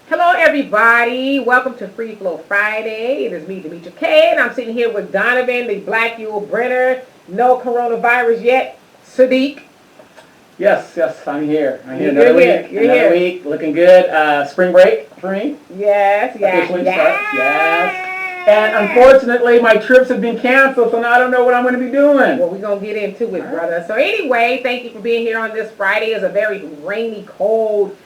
Hello, everybody. Welcome to Free Flow Friday. It is me, Demetria K, and I'm sitting here with Donovan, the Black Yule Brenner. No coronavirus yet. Sadiq. Yes, I'm here. I'm here You're another here. week. You're Another here. week. Looking good. Spring break for me. Yes, Officially yes. starts. Yes. And unfortunately, my trips have been canceled, so now I don't know what I'm going to be doing. Well, we're going to get into it, brother. So anyway, thank you for being here on this Friday. It's a very rainy, cold,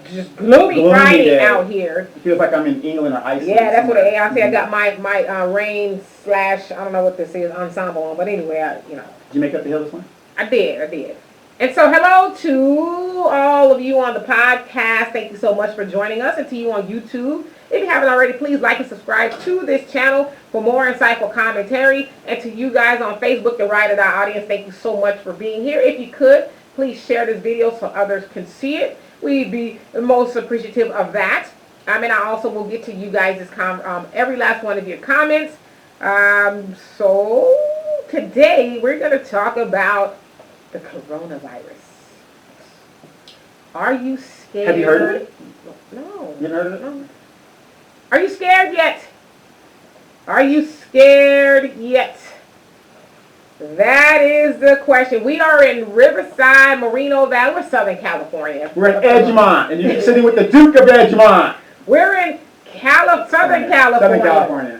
just gloomy Friday day out here. It feels like I'm in England or Iceland. Yeah, that's somewhere. what I say. I got my rain slash, I don't know what this is, ensemble on. But anyway, Did you make up the hill this one? I did. And so hello to all of you on the podcast. Thank you so much for joining us. And to you on YouTube. If you haven't already, please like and subscribe to this channel for more insightful commentary. And to you guys on Facebook, the Ride or Die audience, thank you so much for being here. If you could, please share this video so others can see it. We'd be most appreciative of that. And I also will get to you guys' every last one of your comments. So today we're going to talk about the coronavirus. Are you scared? Have you heard of it? No. You heard of it? No. Are you scared yet? Are you scared yet? That is the question. We are in Riverside, Moreno Valley, we're Southern California. We're in Edgemont, and you're sitting with the Duke of Edgemont. We're in Southern California.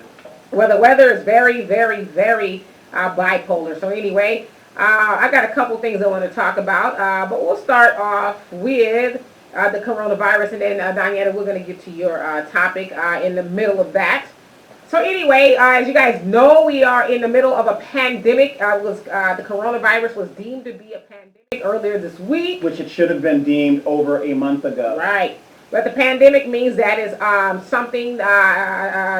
Where the weather is very, very, very bipolar. So anyway, I got a couple things I want to talk about, but we'll start off with the coronavirus, and then Diana, we're going to get to your topic in the middle of that. So anyway, as you guys know, we are in the middle of a pandemic. The coronavirus was deemed to be a pandemic earlier this week. Which it should have been deemed over a month ago. Right. But the pandemic means that is something,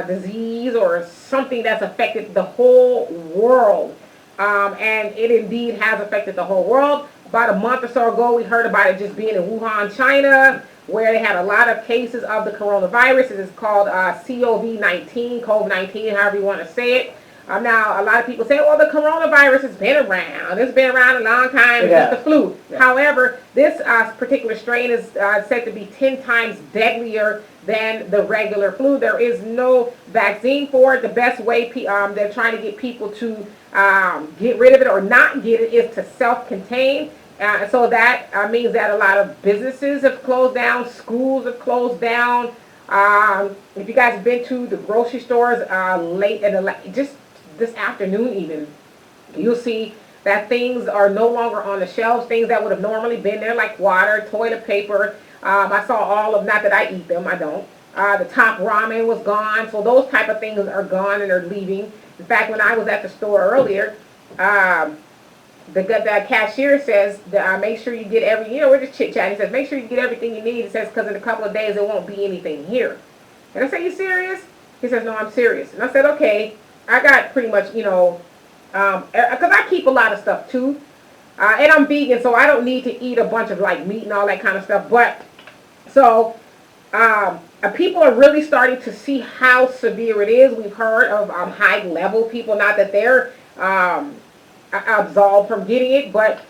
disease or something that's affected the whole world. And it indeed has affected the whole world. About a month or so ago, we heard about it just being in Wuhan, China, where they had a lot of cases of the coronavirus. It is called COVID-19, however you want to say it. Now, a lot of people say, well, the coronavirus has been around. It's been around a long time. It's just the flu. Yeah. However, this particular strain is said to be 10 times deadlier than the regular flu. There is no vaccine for it. The best way they're trying to get people to get rid of it or not get it is to self-contain. So that means that a lot of businesses have closed down, schools have closed down. If you guys have been to the grocery stores late in just this afternoon even, you'll see that things are no longer on the shelves. Things that would have normally been there, like water, toilet paper. I saw not that I eat them, I don't. The top ramen was gone, so those type of things are gone and are leaving. In fact, when I was at the store earlier, the cashier says, make sure you get we're just chit-chatting. He says, make sure you get everything you need. He says, because in a couple of days, there won't be anything here. And I said, you serious? He says, no, I'm serious. And I said, okay, I got pretty much, because I keep a lot of stuff too. And I'm vegan, so I don't need to eat a bunch of like meat and all that kind of stuff. But, so, people are really starting to see how severe it is. We've heard of high level people, not that they're absolved from getting it, but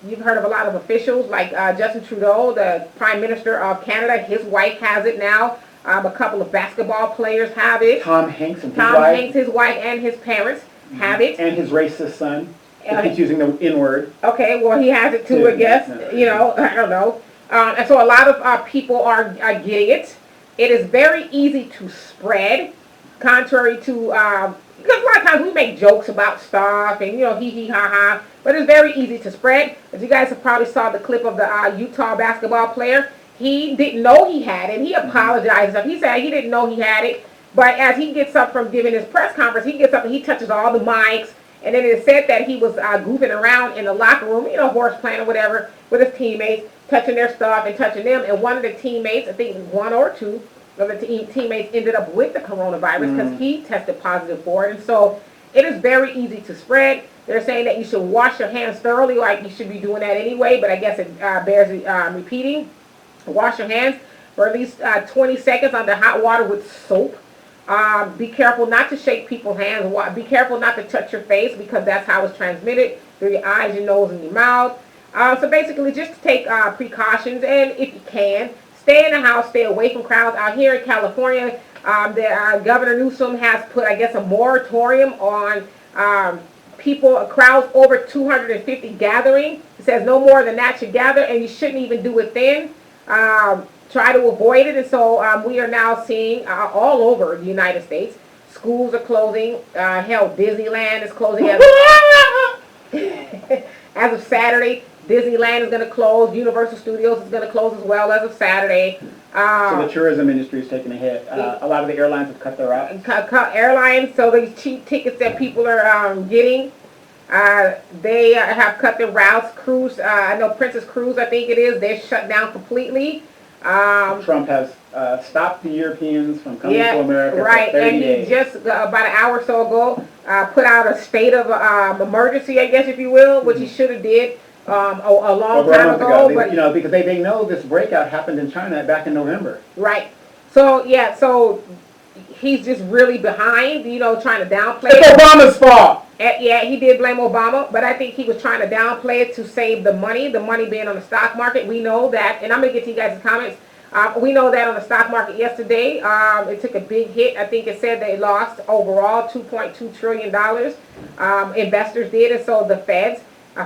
you've heard of a lot of officials like Justin Trudeau, the Prime Minister of Canada. His wife has it now. A couple of basketball players have it. Tom Hanks, his wife, and his parents have it. And his racist son. He's using the N-word. Okay, well, he has it too, I guess. I don't know. And so a lot of people are getting it. It is very easy to spread, contrary to, because a lot of times we make jokes about stuff and, hee hee ha ha, but it's very easy to spread. As you guys have probably saw the clip of the Utah basketball player, he didn't know he had it. He apologized. He said he didn't know he had it, but as he gets up from giving his press conference, he gets up and he touches all the mics, and then it said that he was goofing around in the locker room, horse playing or whatever, with his teammates, touching their stuff and touching them, and one of the teammates, I think one or two of the teammates ended up with the coronavirus because he tested positive for it. And so it is very easy to spread. They're saying that you should wash your hands thoroughly, like you should be doing that anyway, but I guess it bears repeating. Wash your hands for at least 20 seconds under hot water with soap. Be careful not to shake people's hands. Be careful not to touch your face because that's how it's transmitted, through your eyes, your nose, and your mouth. So basically just take precautions, and if you can, stay in the house, stay away from crowds. Out here in California, Governor Newsom has put, I guess, a moratorium on crowds over 250 gathering. It says no more than that should gather, and you shouldn't even do it then. Try to avoid it. And so we are now seeing all over the United States, schools are closing. Hell, Disneyland is closing as of Saturday. Disneyland is going to close. Universal Studios is going to close as well as of Saturday. So the tourism industry is taking a hit. A lot of the airlines have cut their routes. Cut airlines, so these cheap tickets that people are getting, they have cut their routes. Cruise, I know Princess Cruise, I think it is, they're shut down completely. Trump has stopped the Europeans from coming to America right, for 30 and days. he just about an hour or so ago put out a state of emergency, I guess, if you will, which he should have did a long time ago. But you know, because they know this breakout happened in China back in November. Right. So yeah, so he's just really behind, you know, trying to downplay It's it. Obama's fault. Yeah, he did blame Obama, but I think he was trying to downplay it to save the money being on the stock market. We know that, and I'm going to get to you guys' comments. We know that on the stock market yesterday, it took a big hit. I think it said they lost overall $2.2 trillion. Investors did, and so the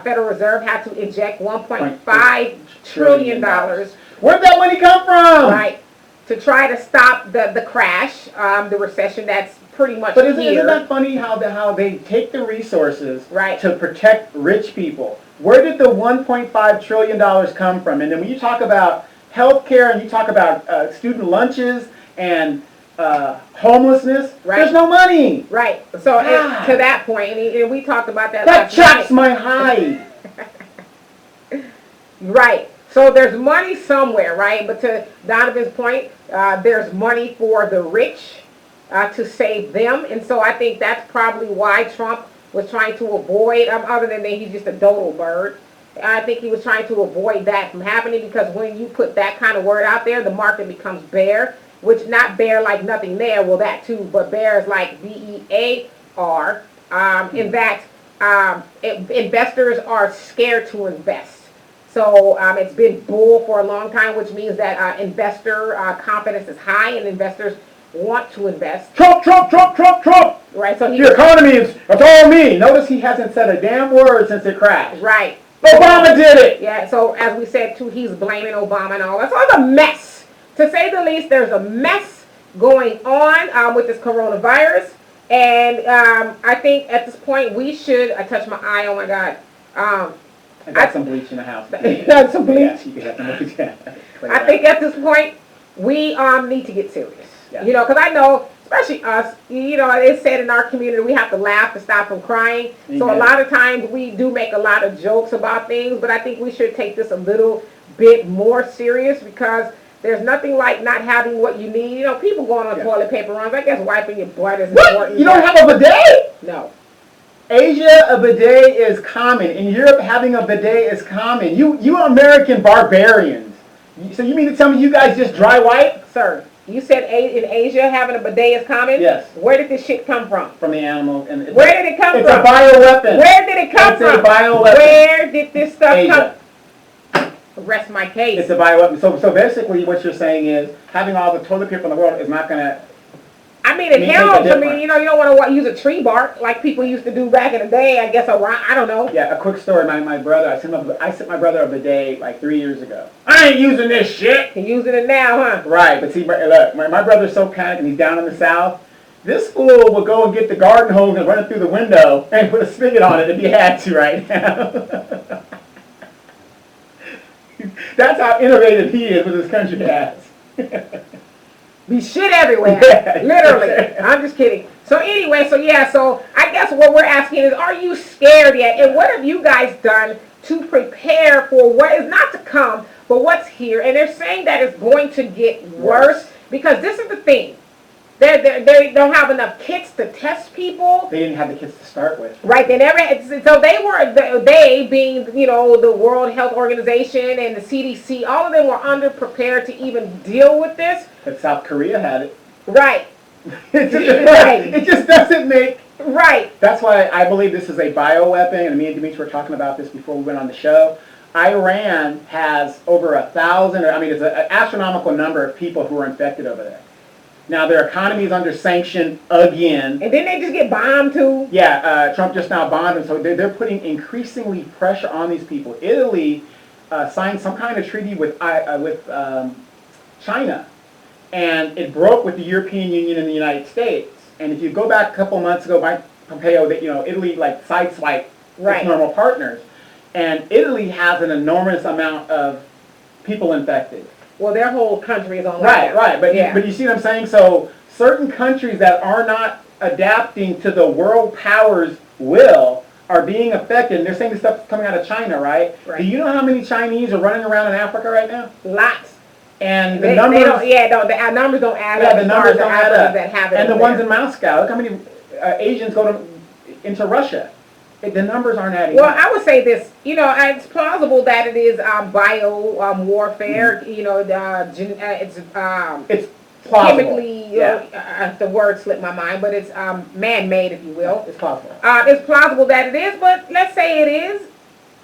Federal Reserve had to inject $1.5 trillion. Where'd that money come from? Right, to try to stop the crash, the recession that's pretty much But here. isn't that funny how they take the resources Right. to protect rich people? Where did the $1.5 trillion come from? And then when you talk about healthcare and you talk about student lunches and homelessness, Right. there's no money. Right. So to that point, and we talked about that last chaps night. my hide. Right. So there's money somewhere, right? But to Donovan's point, there's money for the rich to save them. And so I think that's probably why Trump was trying to avoid, other than that he's just a dodo bird. I think he was trying to avoid that from happening, because when you put that kind of word out there, the market becomes bear, which not bear like nothing there, well that too, but bear is like BEAR, in that investors are scared to invest. So it's been bull for a long time, which means that investor confidence is high and investors want to invest. Trump. Right. So The economy it's all me. Notice he hasn't said a damn word since it crashed. Right. Obama did it. Yeah. So as we said too, he's blaming Obama and all that. So it's a mess, to say the least. There's a mess going on with this coronavirus, and I think at this point we should. I touched my eye. Oh my God. I got some bleach in the house. Got some bleach? Yes, you can have some bleach. I think at this point we need to get serious. Yeah. You know, because I know, especially us, you know, it's said in our community we have to laugh to stop from crying. Amen. So a lot of times we do make a lot of jokes about things, but I think we should take this a little bit more serious, because there's nothing like not having what you need. You know, people going on toilet paper runs. I guess wiping your butt is important. You don't have a bidet? No. Asia, a bidet is common. In Europe, having a bidet is common. You American barbarians. So you mean to tell me you guys just dry wipe? Sir, you said in Asia having a bidet is common? Yes. Where did this shit come from? From the animal. And Where did it come from? It's a bioweapon. Where did it come It's from? a bioweapon. Where did this stuff Asia. come? Rest my case. It's a bioweapon. So basically what you're saying is having all the toilet paper in the world is not going to... I mean, it helps. I mean, you know, you don't want to use a tree bark like people used to do back in the day. I guess I don't know. Yeah, a quick story. My brother, I sent my brother a bidet like 3 years ago. I ain't using this shit. You're using it now, huh? Right, but see, look, my brother's so panicked and he's down in the South. This fool will go and get the garden hose and run it through the window and put a spigot on it if he had to right now. That's how innovative he is with his country hats. Be shit everywhere. Yeah. Literally. I'm just kidding. So anyway, so I guess what we're asking is, are you scared yet? And what have you guys done to prepare for what is not to come, but what's here? And they're saying that it's going to get worse, because this is the thing. They don't have enough kits to test people. They didn't have the kits to start with. Right, they never had, so they being, you know, the World Health Organization and the CDC, all of them were underprepared to even deal with this. But South Korea had it. Right. It just doesn't make... Right. That's why I believe this is a bioweapon, and me and Dimitri were talking about this before we went on the show. Iran has over 1,000, I mean, it's an astronomical number of people who are infected over there. Now, their economy is under sanction again. And then they just get bombed too. Yeah, Trump just now bombed them, so they're putting increasingly pressure on these people. Italy signed some kind of treaty with China, and it broke with the European Union and the United States. And if you go back a couple months ago, Mike Pompeo, that Italy like sideswiped its normal partners, and Italy has an enormous amount of people infected. Well, their whole country is on lockdown. Right. But yeah. But you see what I'm saying? So certain countries that are not adapting to the world powers' will are being affected. And they're saying this stuff's coming out of China, right? Do you know how many Chinese are running around in Africa right now? Lots. And the numbers, the numbers don't add up. Yeah, the numbers don't add up. That have it and the there. ones in Moscow, look how many Asians go into Russia. The numbers aren't adding up. Well, I would say this. It's plausible that it is bio warfare. It's plausible. Chemically, the word slipped my mind, but it's man-made, if you will. It's plausible. It's plausible that it is, but let's say it is.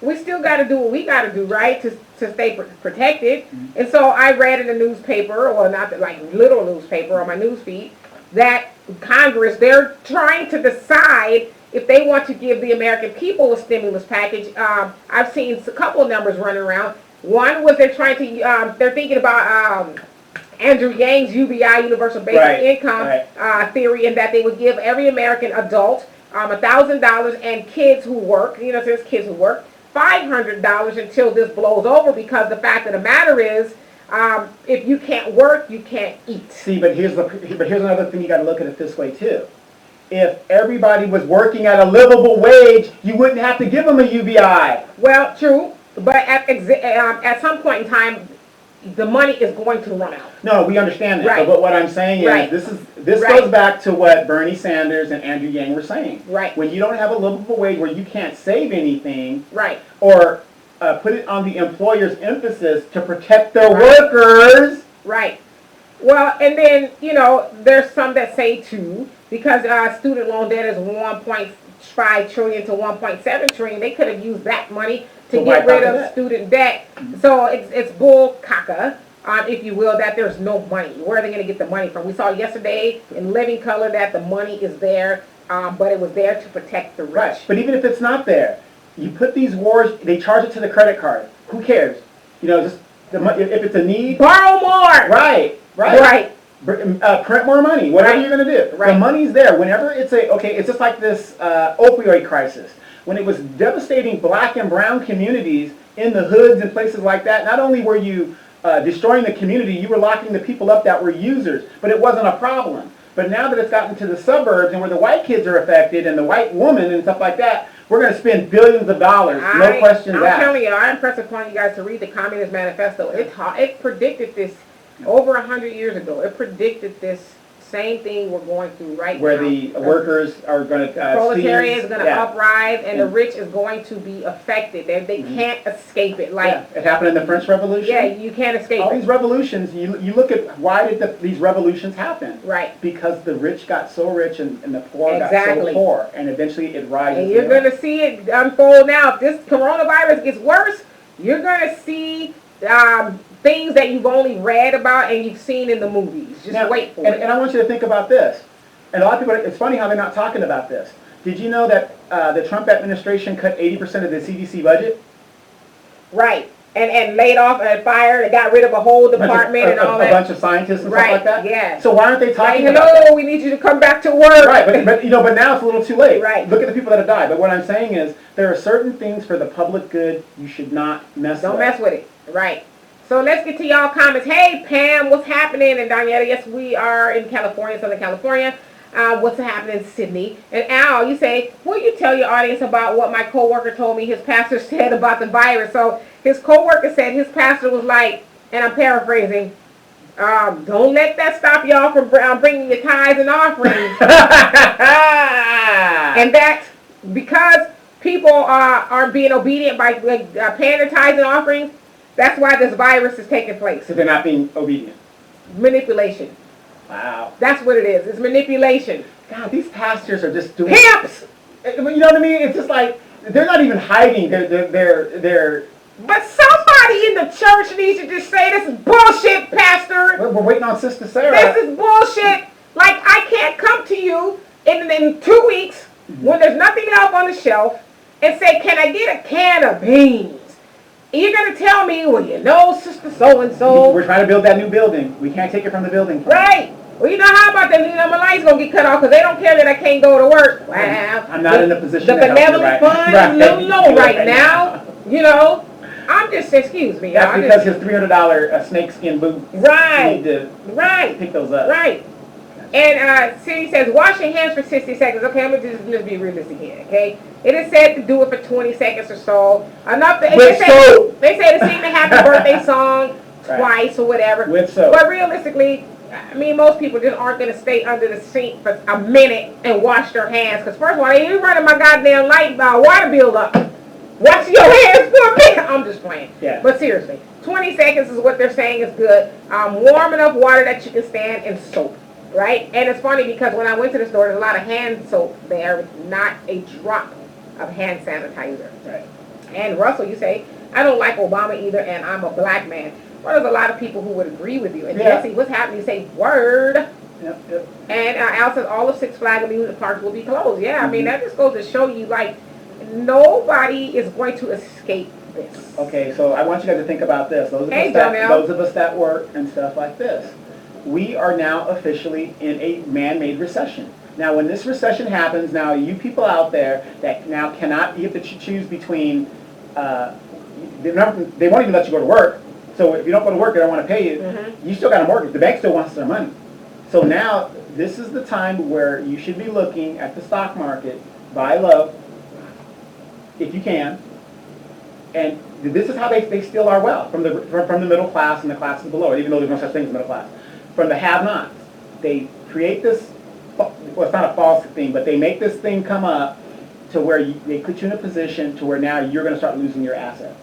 We still got to do what we got to do, right, to stay protected. Mm-hmm. And so I read in the newspaper, or not the, like literal newspaper on my news feed, that Congress, they're trying to decide if they want to give the American people a stimulus package. I've seen a couple of numbers running around. One was they're thinking about Andrew Yang's UBI, Universal Basic Income theory, and that they would give every American adult $1,000 and kids who work, there's kids who work, $500 until this blows over, because the fact of the matter is, if you can't work, you can't eat. See, but here's another thing you got to look at it this way too. If everybody was working at a livable wage, you wouldn't have to give them a UBI. Well, true, but at some point in time, the money is going to run out. No, we understand that. Right. But what I'm saying is this goes back to what Bernie Sanders and Andrew Yang were saying. Right. When you don't have a livable wage where you can't save anything, right, or put it on the employer's emphasis to protect their workers. Right. Well, and then, there's some that say too, because student loan debt is 1.5 trillion to 1.7 trillion, they could have used that money to get rid of student debt. Mm-hmm. So it's bull caca, if you will, that there's no money. Where are they going to get the money from? We saw yesterday in living color that the money is there, but it was there to protect the rich. Right. But even if it's not there, you put these wars, they charge it to the credit card. Who cares? Just if it's a need. Borrow more. Right. Print more money, whatever you're going to do. Right. The money's there. Whenever it's it's just like this opioid crisis. When it was devastating black and brown communities in the hoods and places like that, not only were you destroying the community, you were locking the people up that were users, but it wasn't a problem. But now that it's gotten to the suburbs and where the white kids are affected and the white woman and stuff like that, we're going to spend billions of dollars, no questions asked. I'm telling you, I impress upon you guys to read the Communist Manifesto. It predicted this over 100 years ago. It predicted this same thing we're going through right where now. Where the workers are going to proletariat is going to uprise, and the rich is going to be affected. They can't escape it. It happened in the French Revolution. Yeah, you can't escape all these revolutions. You look at why did these revolutions happen? Right. Because the rich got so rich and the poor got so poor, and eventually it rises. And you're going to see it unfold now. If this coronavirus gets worse, you're going to see things that you've only read about and you've seen in the movies. Just wait for it. And I want you to think about this. And a lot of people, it's funny how they're not talking about this. Did you know that the Trump administration cut 80% of the CDC budget? Right. And laid off and fired and got rid of a whole department and all that. A bunch of scientists and stuff like that? Yeah. So why aren't they talking about that? Hello, we need you to come back to work. Right, but now it's a little too late. Right. Look at the people that have died. But what I'm saying is there are certain things for the public good you should not mess with. Don't mess with it. Right. So let's get to y'all comments. Hey, Pam, what's happening? And Daniela, yes, we are in California, Southern California. What's happening in Sydney? And Al, you say, will you tell your audience about what my coworker told me his pastor said about the virus? So his coworker said his pastor was like, and I'm paraphrasing, don't let that stop y'all from bringing your tithes and offerings. And that because people are being obedient by paying their tithes and offerings, that's why this virus is taking place. So they're not being obedient. Manipulation. Wow. That's what it is. It's manipulation. God, these pastors are just doing pimps. You know what I mean? It's just like they're not even hiding their But somebody in the church needs to just say, this is bullshit, Pastor. We're waiting on Sister Sarah. This is bullshit. Like, I can't come to you in 2 weeks when there's nothing else on the shelf and say, can I get a can of beans? And you're going to tell me, well, you know, Sister So-and-so. We're trying to build that new building. We can't take it from the building. Right. Well, you know how about that? You know, my light's going to get cut off because they don't care that I can't go to work. Wow. I'm not in a position to help you. The benevolent fund, right. right now. You know, I'm just, excuse me. That's because his $300 snakeskin boots. Right. You need to pick those up. Right. And Cindy says, wash your hands for 60 seconds. Okay, I'm going to just be realistic here, okay? It is said to do it for 20 seconds or so. Enough to, they say to sing the happy birthday song twice or whatever. With soap. But realistically, I mean, most people just aren't going to stay under the sink for a minute and wash their hands. Because first of all, you running my goddamn water bill up. Wash your hands for a minute. I'm just playing. Yeah. But seriously, 20 seconds is what they're saying is good. Warm enough water that you can stand in soap. Right? And it's funny because when I went to the store, there's a lot of hand soap there, not a drop of hand sanitizer. Right. And Russell, you say, I don't like Obama either, and I'm a black man. Well, there's a lot of people who would agree with you. And Jesse, what's happening? You say, word. Yep. And Al says, all of Six Flags amusement parks will be closed. Yeah, I mean, that just goes to show you, like, nobody is going to escape this. Okay, so I want you guys to think about this. Those of us that work and stuff like this. We are now officially in a man-made recession. Now, when this recession happens, now you people out there that now cannot, you have to choose between, they won't even let you go to work. So if you don't go to work, they don't want to pay you. You still got a mortgage. The bank still wants their money. So now, this is the time where you should be looking at the stock market, buy low, if you can. And this is how they steal our wealth from the middle class and the classes below, even though there's no such thing as middle class. From the have-nots. They create this, well, it's not a false thing, but they make this thing come up to where they put you in a position to where now you're going to start losing your assets.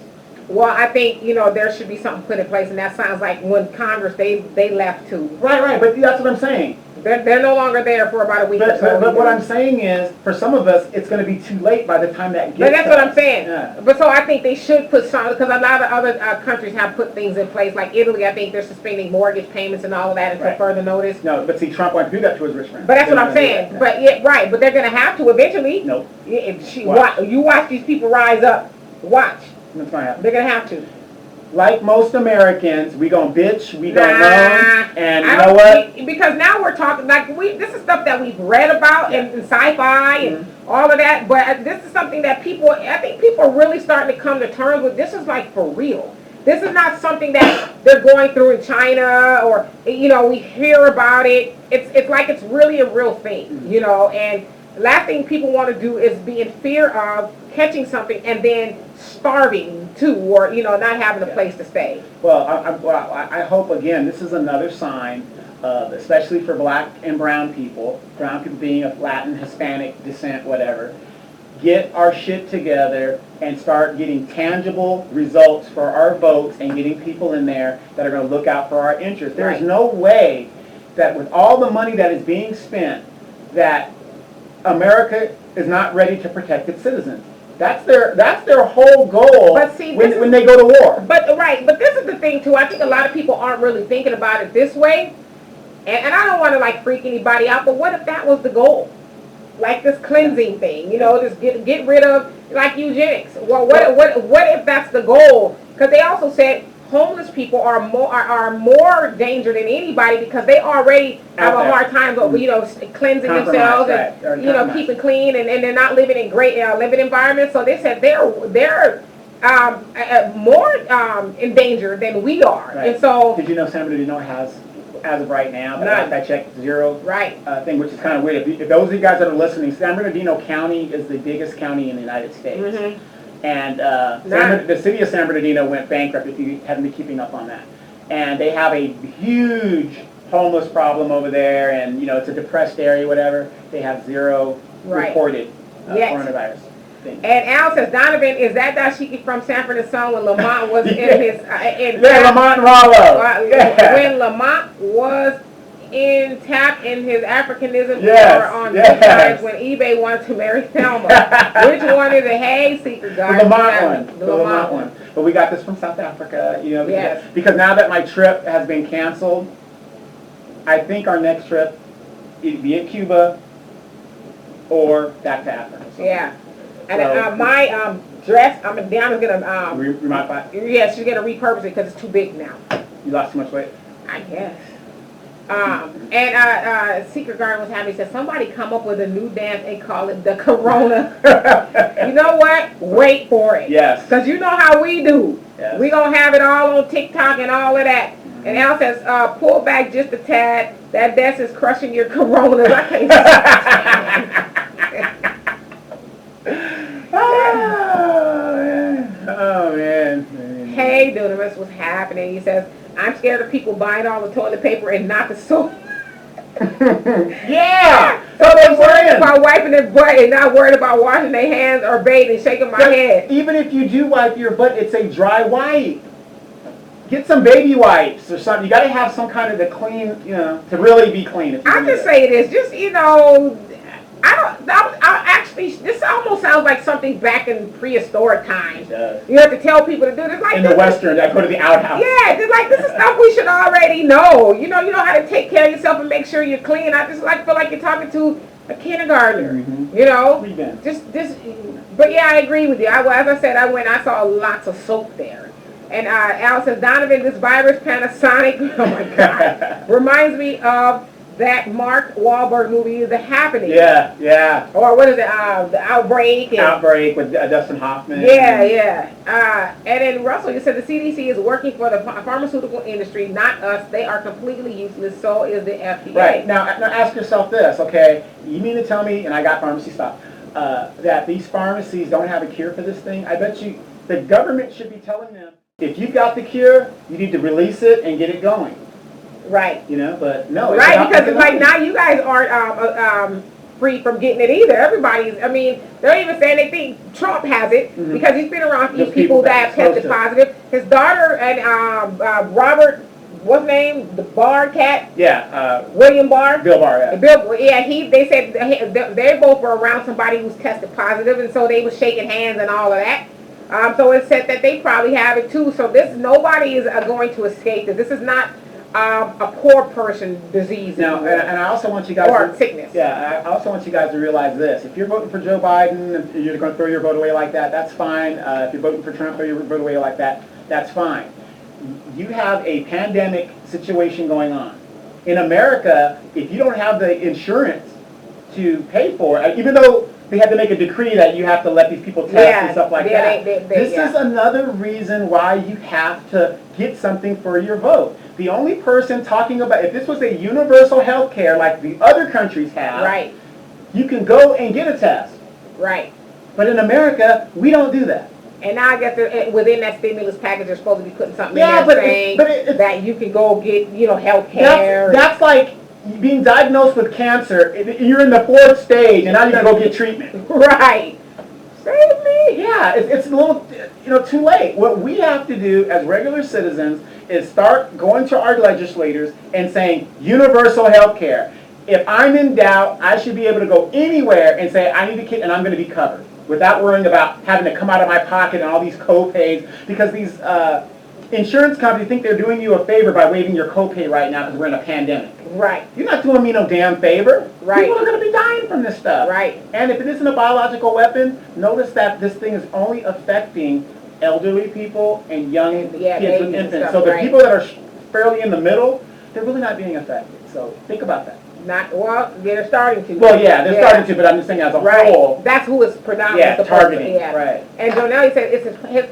Well, I think, there should be something put in place, and that sounds like when Congress, they left too. Right, but that's what I'm saying. They're no longer there for about a week or so. But what I'm saying is, for some of us, it's going to be too late by the time that gets But that's what I'm saying. Yeah. But so I think they should put something, because a lot of other countries have put things in place. Like Italy, I think they're suspending mortgage payments and all of that until further notice. No, but see, Trump wanted to do that to his rich friends. But that's what I'm saying. But but they're going to have to eventually. Nope. You watch these people rise up. Watch. That's going to happen. They're going to have to. Like most Americans, we gonna bitch, we gonna moan, and you know what? Because now we're talking, this is stuff that we've read about in sci-fi and all of that, but this is something that I think people are really starting to come to terms with. This is like for real. This is not something that they're going through in China or, we hear about it. It's like it's really a real thing, and last thing people want to do is be in fear of catching something and then starving too, or not having a place to stay. Well, I hope again this is another sign, especially for black and brown people being of Latin, Hispanic descent, whatever. Get our shit together and start getting tangible results for our votes and getting people in there that are going to look out for our interests. There is no way that with all the money that is being spent, that America is not ready to protect its citizens. That's their whole goal. But see, when they go to war. But this is the thing too. I think a lot of people aren't really thinking about it this way. And I don't want to freak anybody out, but what if that was the goal? Like this cleansing thing, just get rid of eugenics. Well, what if that's the goal? Because they also said homeless people are more danger than anybody because they already have a hard time cleansing themselves and keeping clean and they're not living in great living environments. So they said they're more in danger than we are. Right. And so did you know San Bernardino has, as of right now, last I checked, zero thing, which is kind of weird. If those of you guys that are listening, San Bernardino County is the biggest county in the United States. Mm-hmm. And the city of San Bernardino went bankrupt, if you haven't been keeping up on that. And they have a huge homeless problem over there, and it's a depressed area, whatever. They have zero reported coronavirus thing. And Al says, Donovan, is that dashiki from Sanford and Son when Lamont was in his... Lamont and Rollo. When Lamont was tap in his Africanism Yes, or on yes. good times when eBay wanted to marry Thelma? Which one is it? Hey, Secret The Garden. Lamont one. The Lamont one. But we got this from South Africa, you know, Yes. because now that my trip has been canceled, I think our next trip, it'd be at Cuba or back to Africa. Yeah. And So- my dress, Deanna's gonna Remodify. yeah, she's gonna repurpose it because it's too big now. You lost too much weight. I guess. And Secret Garden was happy. Said somebody come up with a new dance and call it the Corona. You know what? Wait for it. Yes. Because you know how we do. Yes. We gonna have it all on TikTok and all of that. And Al says, pull back just a tad. That desk is crushing your Coronas. I can't. Oh man. Hey, Dunamis, what's happening? He says, I'm scared of people buying all the toilet paper and not the soap. Yeah. So they're worried about wiping their butt and not worried about washing their hands or bathing, shaking my head. Even if you do wipe your butt, it's a dry wipe. Get some baby wipes or something. You got to have some kind of the clean, you know, to really be clean. I'll just say this, just, you know, I actually, this almost sounds like something back in prehistoric times. It does. You have to tell people to do this. Like In the Western, I go to the outhouse. Yeah, just like this is stuff we should already know. You know how to take care of yourself and make sure you're clean. I just feel like you're talking to a kindergartner. Mm-hmm. You know, Just but yeah, I agree with you. As I said, I saw lots of soap there. And Al says, Donovan, this virus Panasonic, oh my God, reminds me of that Mark Wahlberg movie, The Happening. Yeah. Or what is it, The Outbreak. Outbreak with Dustin Hoffman. Yeah. And then Russell, you said the CDC is working for the pharmaceutical industry, not us. They are completely useless. So is the FDA. Right. Now ask yourself this, okay? You mean to tell me, and I got pharmacy stuff, that these pharmacies don't have a cure for this thing? I bet you the government should be telling them, if you've got the cure, you need to release it and get it going. Right. You know, but no. Right, because it's like now you guys aren't free from getting it either. Everybody's, they're even saying they think Trump has it because he's been around these people that have tested positive. His daughter and Robert, what's his name? The Barr cat? Yeah. William Barr? Bill Barr, yeah. They said they both were around somebody who's tested positive, and so they were shaking hands and all of that. So it said that they probably have it too. So nobody is going to escape this. This is not a poor person disease. Now, and I also want you guys or sickness. Yeah, I also want you guys to realize this. If you're voting for Joe Biden, and you're going to throw your vote away like that, that's fine. If you're voting for Trump, throw your vote away like that, that's fine. You have a pandemic situation going on. In America, if you don't have the insurance to pay for it, even though they had to make a decree that you have to let these people test and stuff like that. This is another reason why you have to get something for your vote. The only person talking about, if this was a universal health care like the other countries have, right, you can go and get a test. Right. But in America, we don't do that. And now I guess within that stimulus package, they're supposed to be putting something in there saying that you can go get, health care. That's like being diagnosed with cancer. You're in the 4th stage, and now you're gonna go get treatment. Right. Save me. Yeah, it's a little, too late. What we have to do as regular citizens is start going to our legislators and saying universal health care. If I'm in doubt, I should be able to go anywhere and say I need a kit and I'm going to be covered without worrying about having to come out of my pocket and all these co-pays, because these insurance companies think they're doing you a favor by waiving your copay right now because we're in a pandemic. Right. You're not doing me no damn favor. Right. People are going to be dying from this stuff. Right. And if it isn't a biological weapon, notice that this thing is only affecting elderly people and young kids with infants. So the people that are fairly in the middle, they're really not being affected. So think about that. They're starting to. Well, yeah, they're starting to, but I'm just saying as a whole. That's who is predominantly targeting. Right. And Jonelle said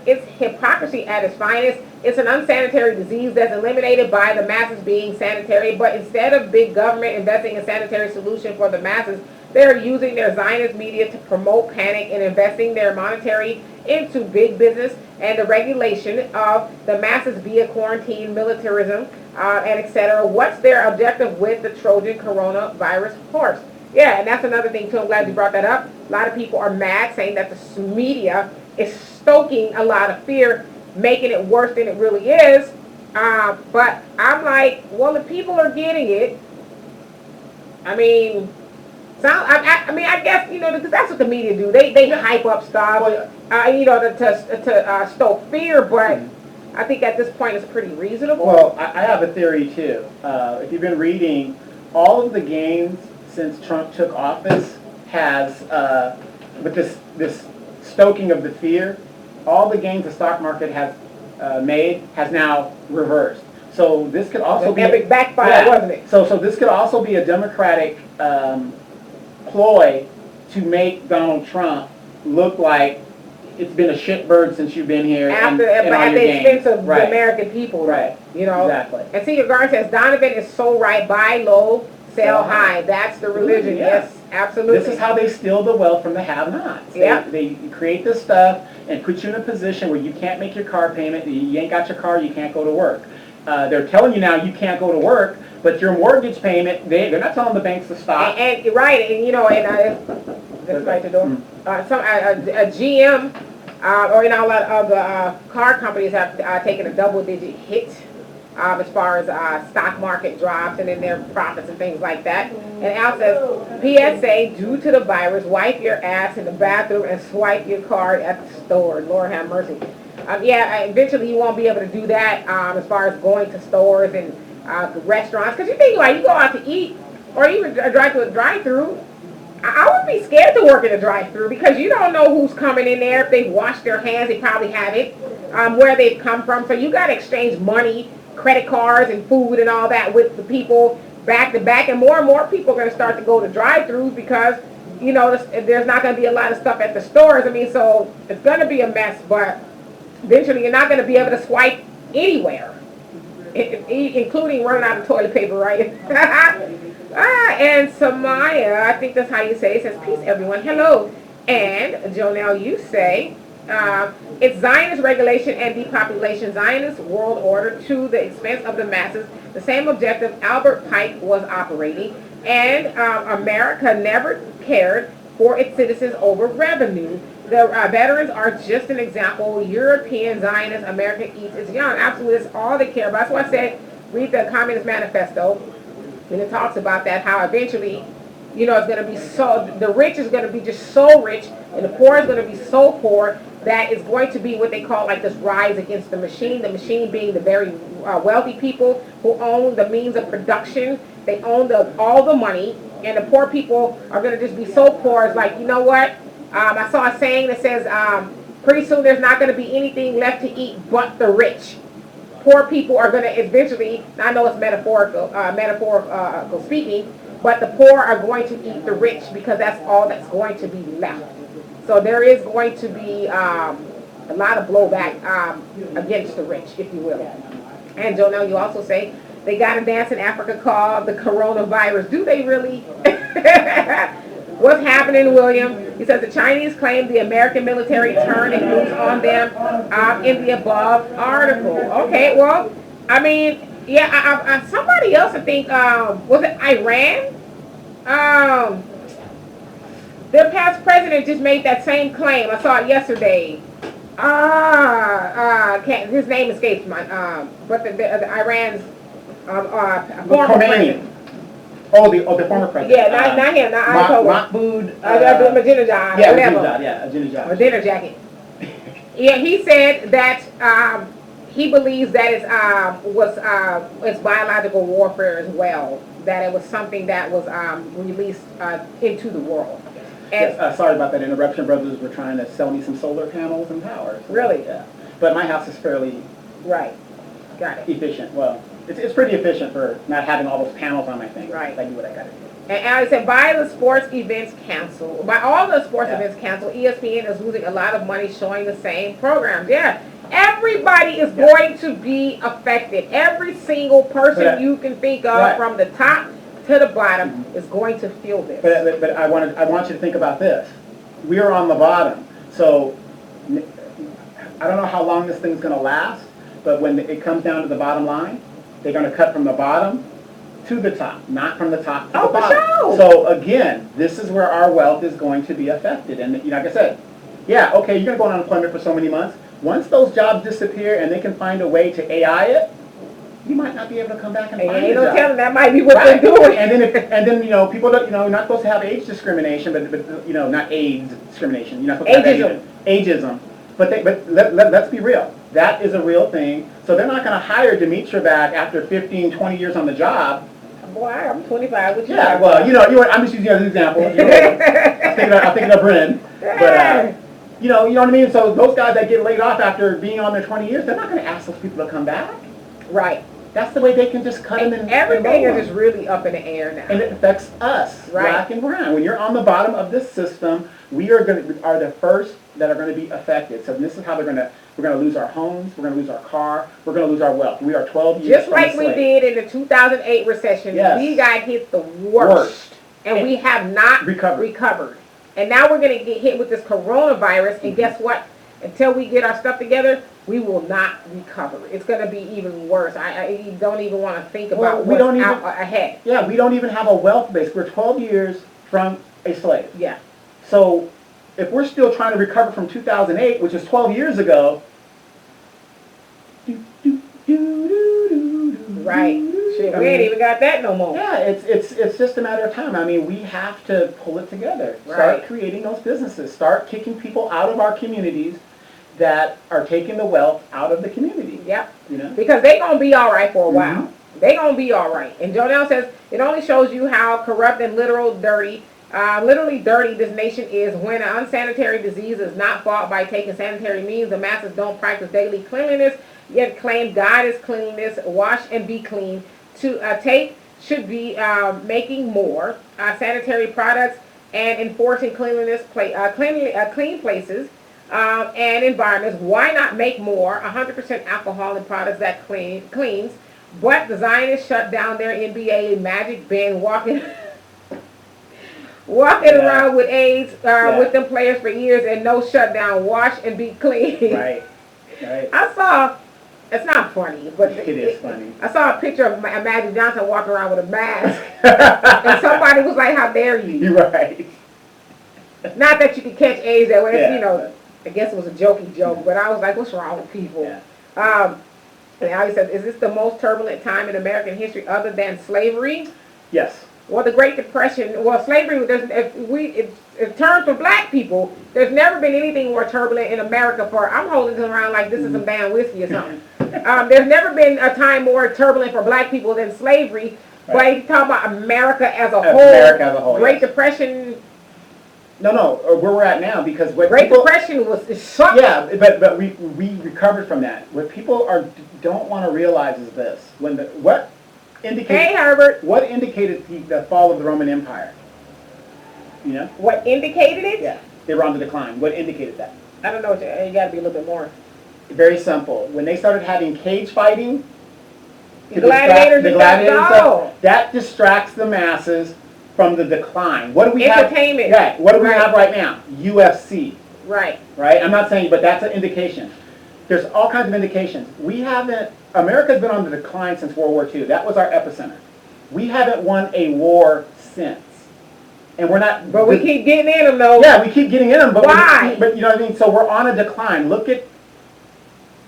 it's hypocrisy at its finest. It's an unsanitary disease that's eliminated by the masses being sanitary, but instead of big government investing in sanitary solution for the masses, they're using their Zionist media to promote panic and investing their monetary into big business and the regulation of the masses via quarantine, militarism, and etc. What's their objective with the Trojan coronavirus horse? Yeah, and that's another thing too. I'm glad you brought that up. A lot of people are mad, saying that the media is stoking a lot of fear, making it worse than it really is. But I'm like, well, the people are getting it. I mean, I mean, I guess because that's what the media do. They hype up stuff, Well, to stoke fear. But mhm. I think at this point it's pretty reasonable. Well, I have a theory too. If you've been reading, all of the gains since Trump took office has, with this stoking of the fear, all the gains the stock market has made has now reversed. So this could also be epic backfire, wasn't it? So this could also be a Democratic ploy to make Donald Trump look like it's been a shitbird since you've been here. After, and at the expense of the American people, right? Exactly. And see, your guard says Donovan is so right. Buy low, sell high. That's the religion. Yeah. Yes, absolutely. This is how they steal the wealth from the have-nots. They create this stuff and put you in a position where you can't make your car payment. You ain't got your car. You can't go to work. They're telling you now you can't go to work, but your mortgage payment, they're not telling the banks to stop. And right, that's right the door. A GM, or a lot of the car companies have taken a double-digit hit as far as stock market drops and in their profits and things like that. And Al says, PSA, due to the virus, wipe your ass in the bathroom and swipe your card at the store. Lord have mercy. Eventually you won't be able to do that as far as going to stores and restaurants. Because you think, like, you go out to eat or even drive to a drive-through, I would be scared to work in a drive-through because you don't know who's coming in there. If they've washed their hands, they probably haven't, where they've come from. So you got to exchange money, credit cards, and food and all that with the people back to back. And more people are going to start to go to drive-throughs because, there's not going to be a lot of stuff at the stores. I mean, so it's going to be a mess, but eventually you're not going to be able to swipe anywhere, including running out of toilet paper, right? And Samaya, I think that's how you say it, says, peace everyone, hello. And Jonelle, you say, it's Zionist regulation and depopulation, Zionist world order to the expense of the masses, the same objective Albert Pike was operating, and America never cared for its citizens over revenue. The veterans are just an example. European Zionist America eats its young. Absolutely, that's all they care about. That's why I said, read the Communist Manifesto. And it talks about that, how eventually, it's going to be the rich is going to be just so rich, and the poor is going to be so poor, that it's going to be what they call like this rise against the machine being the very wealthy people who own the means of production. They own all the money, and the poor people are going to just be so poor. It's like, you know what? I saw a saying that says, pretty soon there's not going to be anything left to eat but the rich. Poor people are going to eventually, I know it's metaphorical speaking, but the poor are going to eat the rich because that's all that's going to be left. So there is going to be a lot of blowback against the rich, if you will. And Jonelle, you also say, they got a dance in Africa called the coronavirus. Do they really? What's happening, William? He says the Chinese claim the American military turned and moves on them in the above article. Okay, well, I mean, somebody else, I think, was it Iran? Their past president just made that same claim. I saw it yesterday. His name escapes my, but the Iran's former president. Oh, the former president. Yeah, not him. Mahmoud. Ahmadinejad. Yeah, he said that he believes that it's biological warfare as well. That it was something that was released into the world. And yes, sorry about that interruption. Brothers were trying to sell me some solar panels and power. So, really? Yeah. But my house is fairly Got it. efficient. Well, it's pretty efficient for not having all those panels on my thing. Right. I do what I gotta do. And Alex said, by all the sports events canceled, ESPN is losing a lot of money showing the same programs. Yeah. Everybody is going to be affected. Every single person you can think of from the top to the bottom is going to feel this. But I want you to think about this. We are on the bottom. So I don't know how long this thing's going to last, but when it comes down to the bottom line, they're going to cut from the bottom to the top, not from the top to the bottom. Sure. So again, this is where our wealth is going to be affected. And like I said, you're going to go on unemployment for so many months. Once those jobs disappear and they can find a way to AI it, you might not be able to come back and Hey, find ain't a no job. telling that might be what Right. they're doing. And then people don't, you're not supposed to have age discrimination, but not AIDS discrimination. You're not supposed to have Ageism. ageism. But let's be real. That is a real thing. So they're not going to hire Demetra back after 15, 20 years on the job. Boy, I'm 25. What you Yeah, got? well, I'm just using you as an example. I'm thinking of Bryn. But, you know what I mean? So those guys that get laid off after being on there 20 years, they're not going to ask those people to come back. Right. That's the way they can just cut them and everything and is just really up in the air now. And it affects us, right. Black and brown. When you're on the bottom of this system, we are the first that are going to be affected. So this is how we're going to lose our homes, we're going to lose our car, we're going to lose our wealth. We are 12 years just like we did in the 2008 recession. Yes. We got hit the worst. And we have not recovered. And now we're going to get hit with this coronavirus. And guess what? Until we get our stuff together, we will not recover. It's going to be even worse. I don't even want to think about what's out ahead. Yeah, we don't even have a wealth base. We're 12 years from a slave. Yeah. So if we're still trying to recover from 2008, which is 12 years ago. Right. Shit, we ain't even got that no more. Yeah, it's just a matter of time. I mean, we have to pull it together. Right. Start creating those businesses. Start kicking people out of our communities that are taking the wealth out of the community. Yep. You know? Because they're going to be all right for a while. They're going to be all right. And Jonelle says, it only shows you how corrupt and literally dirty this nation is when an unsanitary disease is not fought by taking sanitary means. The masses don't practice daily cleanliness, yet claim God is cleanliness, wash and be clean. To take should be making more sanitary products and enforcing cleanliness, clean places and environments. Why not make more 100% alcohol in products that cleans? But the Zionists shut down their NBA Magic band, walking around with AIDS with them players for years, and no shutdown. Wash and be clean. Right. I saw. It's not funny, but it is funny. I saw a picture of Magic Johnson walking around with a mask, and somebody was like, "How dare you?" You're right. Not that you could catch AIDS that way. Yeah, I guess it was a jokey joke, but I was like, "What's wrong with people?" Yeah. And I said, "Is this the most turbulent time in American history other than slavery?" Yes. Well, the Great Depression. Well, slavery. In terms for Black people, there's never been anything more turbulent in America. I'm holding this around like this is some damn whiskey or something. There's never been a time more turbulent for Black people than slavery. Right. But if you talk about America as a whole, Great Depression. No, where we're at now, because what Great Depression was shocking. Yeah, but we recovered from that. What people don't want to realize is this: what indicated the fall of the Roman Empire? You know? What indicated it? Yeah, they were on the decline. What indicated that? I don't know. You got to be a little bit more. Very simple. When they started having cage fighting, the gladiators stuff, that distracts the masses from the decline. What do we have? Entertainment. Yeah. What do we have right now? UFC. Right. Right. I'm not saying, but that's an indication. There's all kinds of indications. America's been on the decline since World War II. That was our epicenter. We haven't won a war since. And we're not. But we keep getting in them, though. Yeah, we keep getting in them. But why? But you know what I mean? So we're on a decline. Look at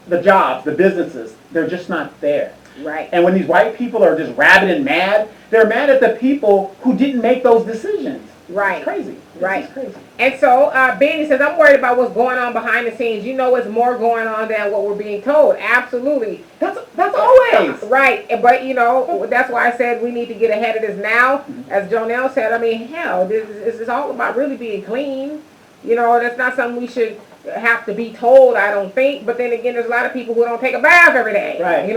the jobs, the businesses. They're just not there. Right. And when these white people are just rabid and mad, they're mad at the people who didn't make those decisions. Right. It's crazy. Right. Crazy. And so Benny says, I'm worried about what's going on behind the scenes. You know, it's more going on than what we're being told. Absolutely. That's always. Right. But, that's why I said we need to get ahead of this now. Mm-hmm. As Jonelle said, I mean, hell, this is all about really being clean. That's not something we should have to be told, I don't think. But then again, there's a lot of people who don't take a bath every day. Right.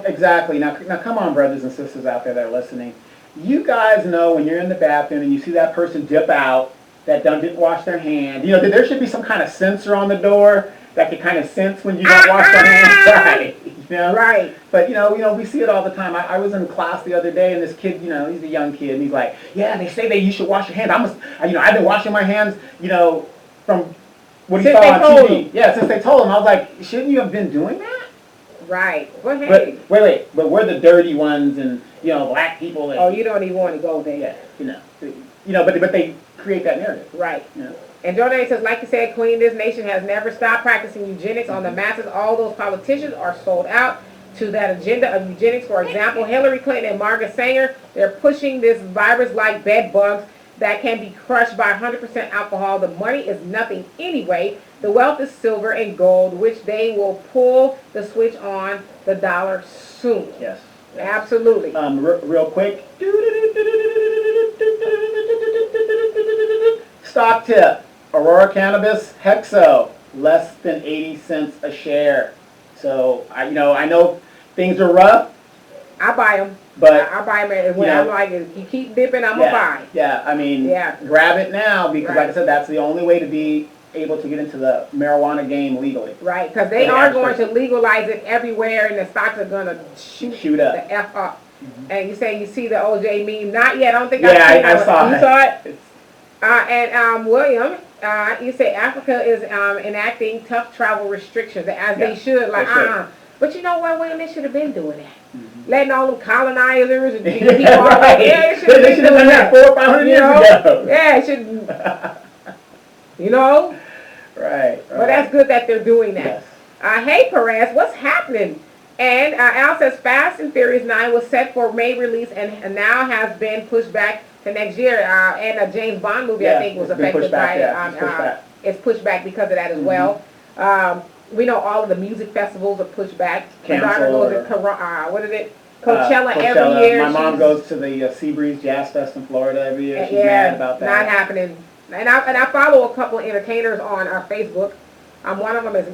Exactly. Now, come on, brothers and sisters out there that are listening. You guys know when you're in the bathroom and you see that person dip out that didn't wash their hands. There should be some kind of sensor on the door that can kind of sense when you don't wash your hands. Right. Right. But we see it all the time. I was in class the other day and this kid, he's a young kid and he's like, yeah, they say that you should wash your hands. I've been washing my hands, from what he saw on TV. Yeah, since they told him. I was like, shouldn't you have been doing that? Right. Well, hey. But wait. But we're the dirty ones and Black people. And, you don't even want to go there. Yeah, but they create that narrative. Right. And Jordan says, like you said, Queen, this nation has never stopped practicing eugenics on the masses. All those politicians are sold out. to that agenda of eugenics. For example, Hillary Clinton and Margaret Sanger, they're pushing this virus like bed bugs that can be crushed by 100% alcohol. The money is nothing anyway. The wealth is silver and gold, which they will pull the switch on the dollar soon. Yes. Absolutely. Real quick. Stock tip. Aurora Cannabis Hexo, less than 80 cents a share. So I know things are rough. I buy them. But I buy them, and when I'm like, if you keep dipping, I'm gonna buy. Yeah, I mean, grab it now because, like I said, that's the only way to be able to get into the marijuana game legally. Right, because they are going to legalize it everywhere, and the stocks are going to shoot up. The F up. Mm-hmm. And you see the OJ meme? Not yet. I don't think I saw it. You saw it? And William, you say Africa is enacting tough travel restrictions, as they should. Like, But you know what, William? They should have been doing that. Mm-hmm. Letting all them colonizers and people all like, they should have been doing that 400 or 500 years ago. Yeah, it should. Right. But that's good that they're doing that. Yes. Hey, Perez, what's happening? And Al says Fast and Furious 9 was set for May release and now has been pushed back to next year. And a James Bond movie, I think, was affected by it's pushed back because of that as well. We know all of the music festivals are pushed back. Canceled. What is it? Coachella every year. My mom goes to the Seabreeze Jazz Fest in Florida every year. She's mad about that. Not happening. And I follow a couple of entertainers on Facebook. One of them is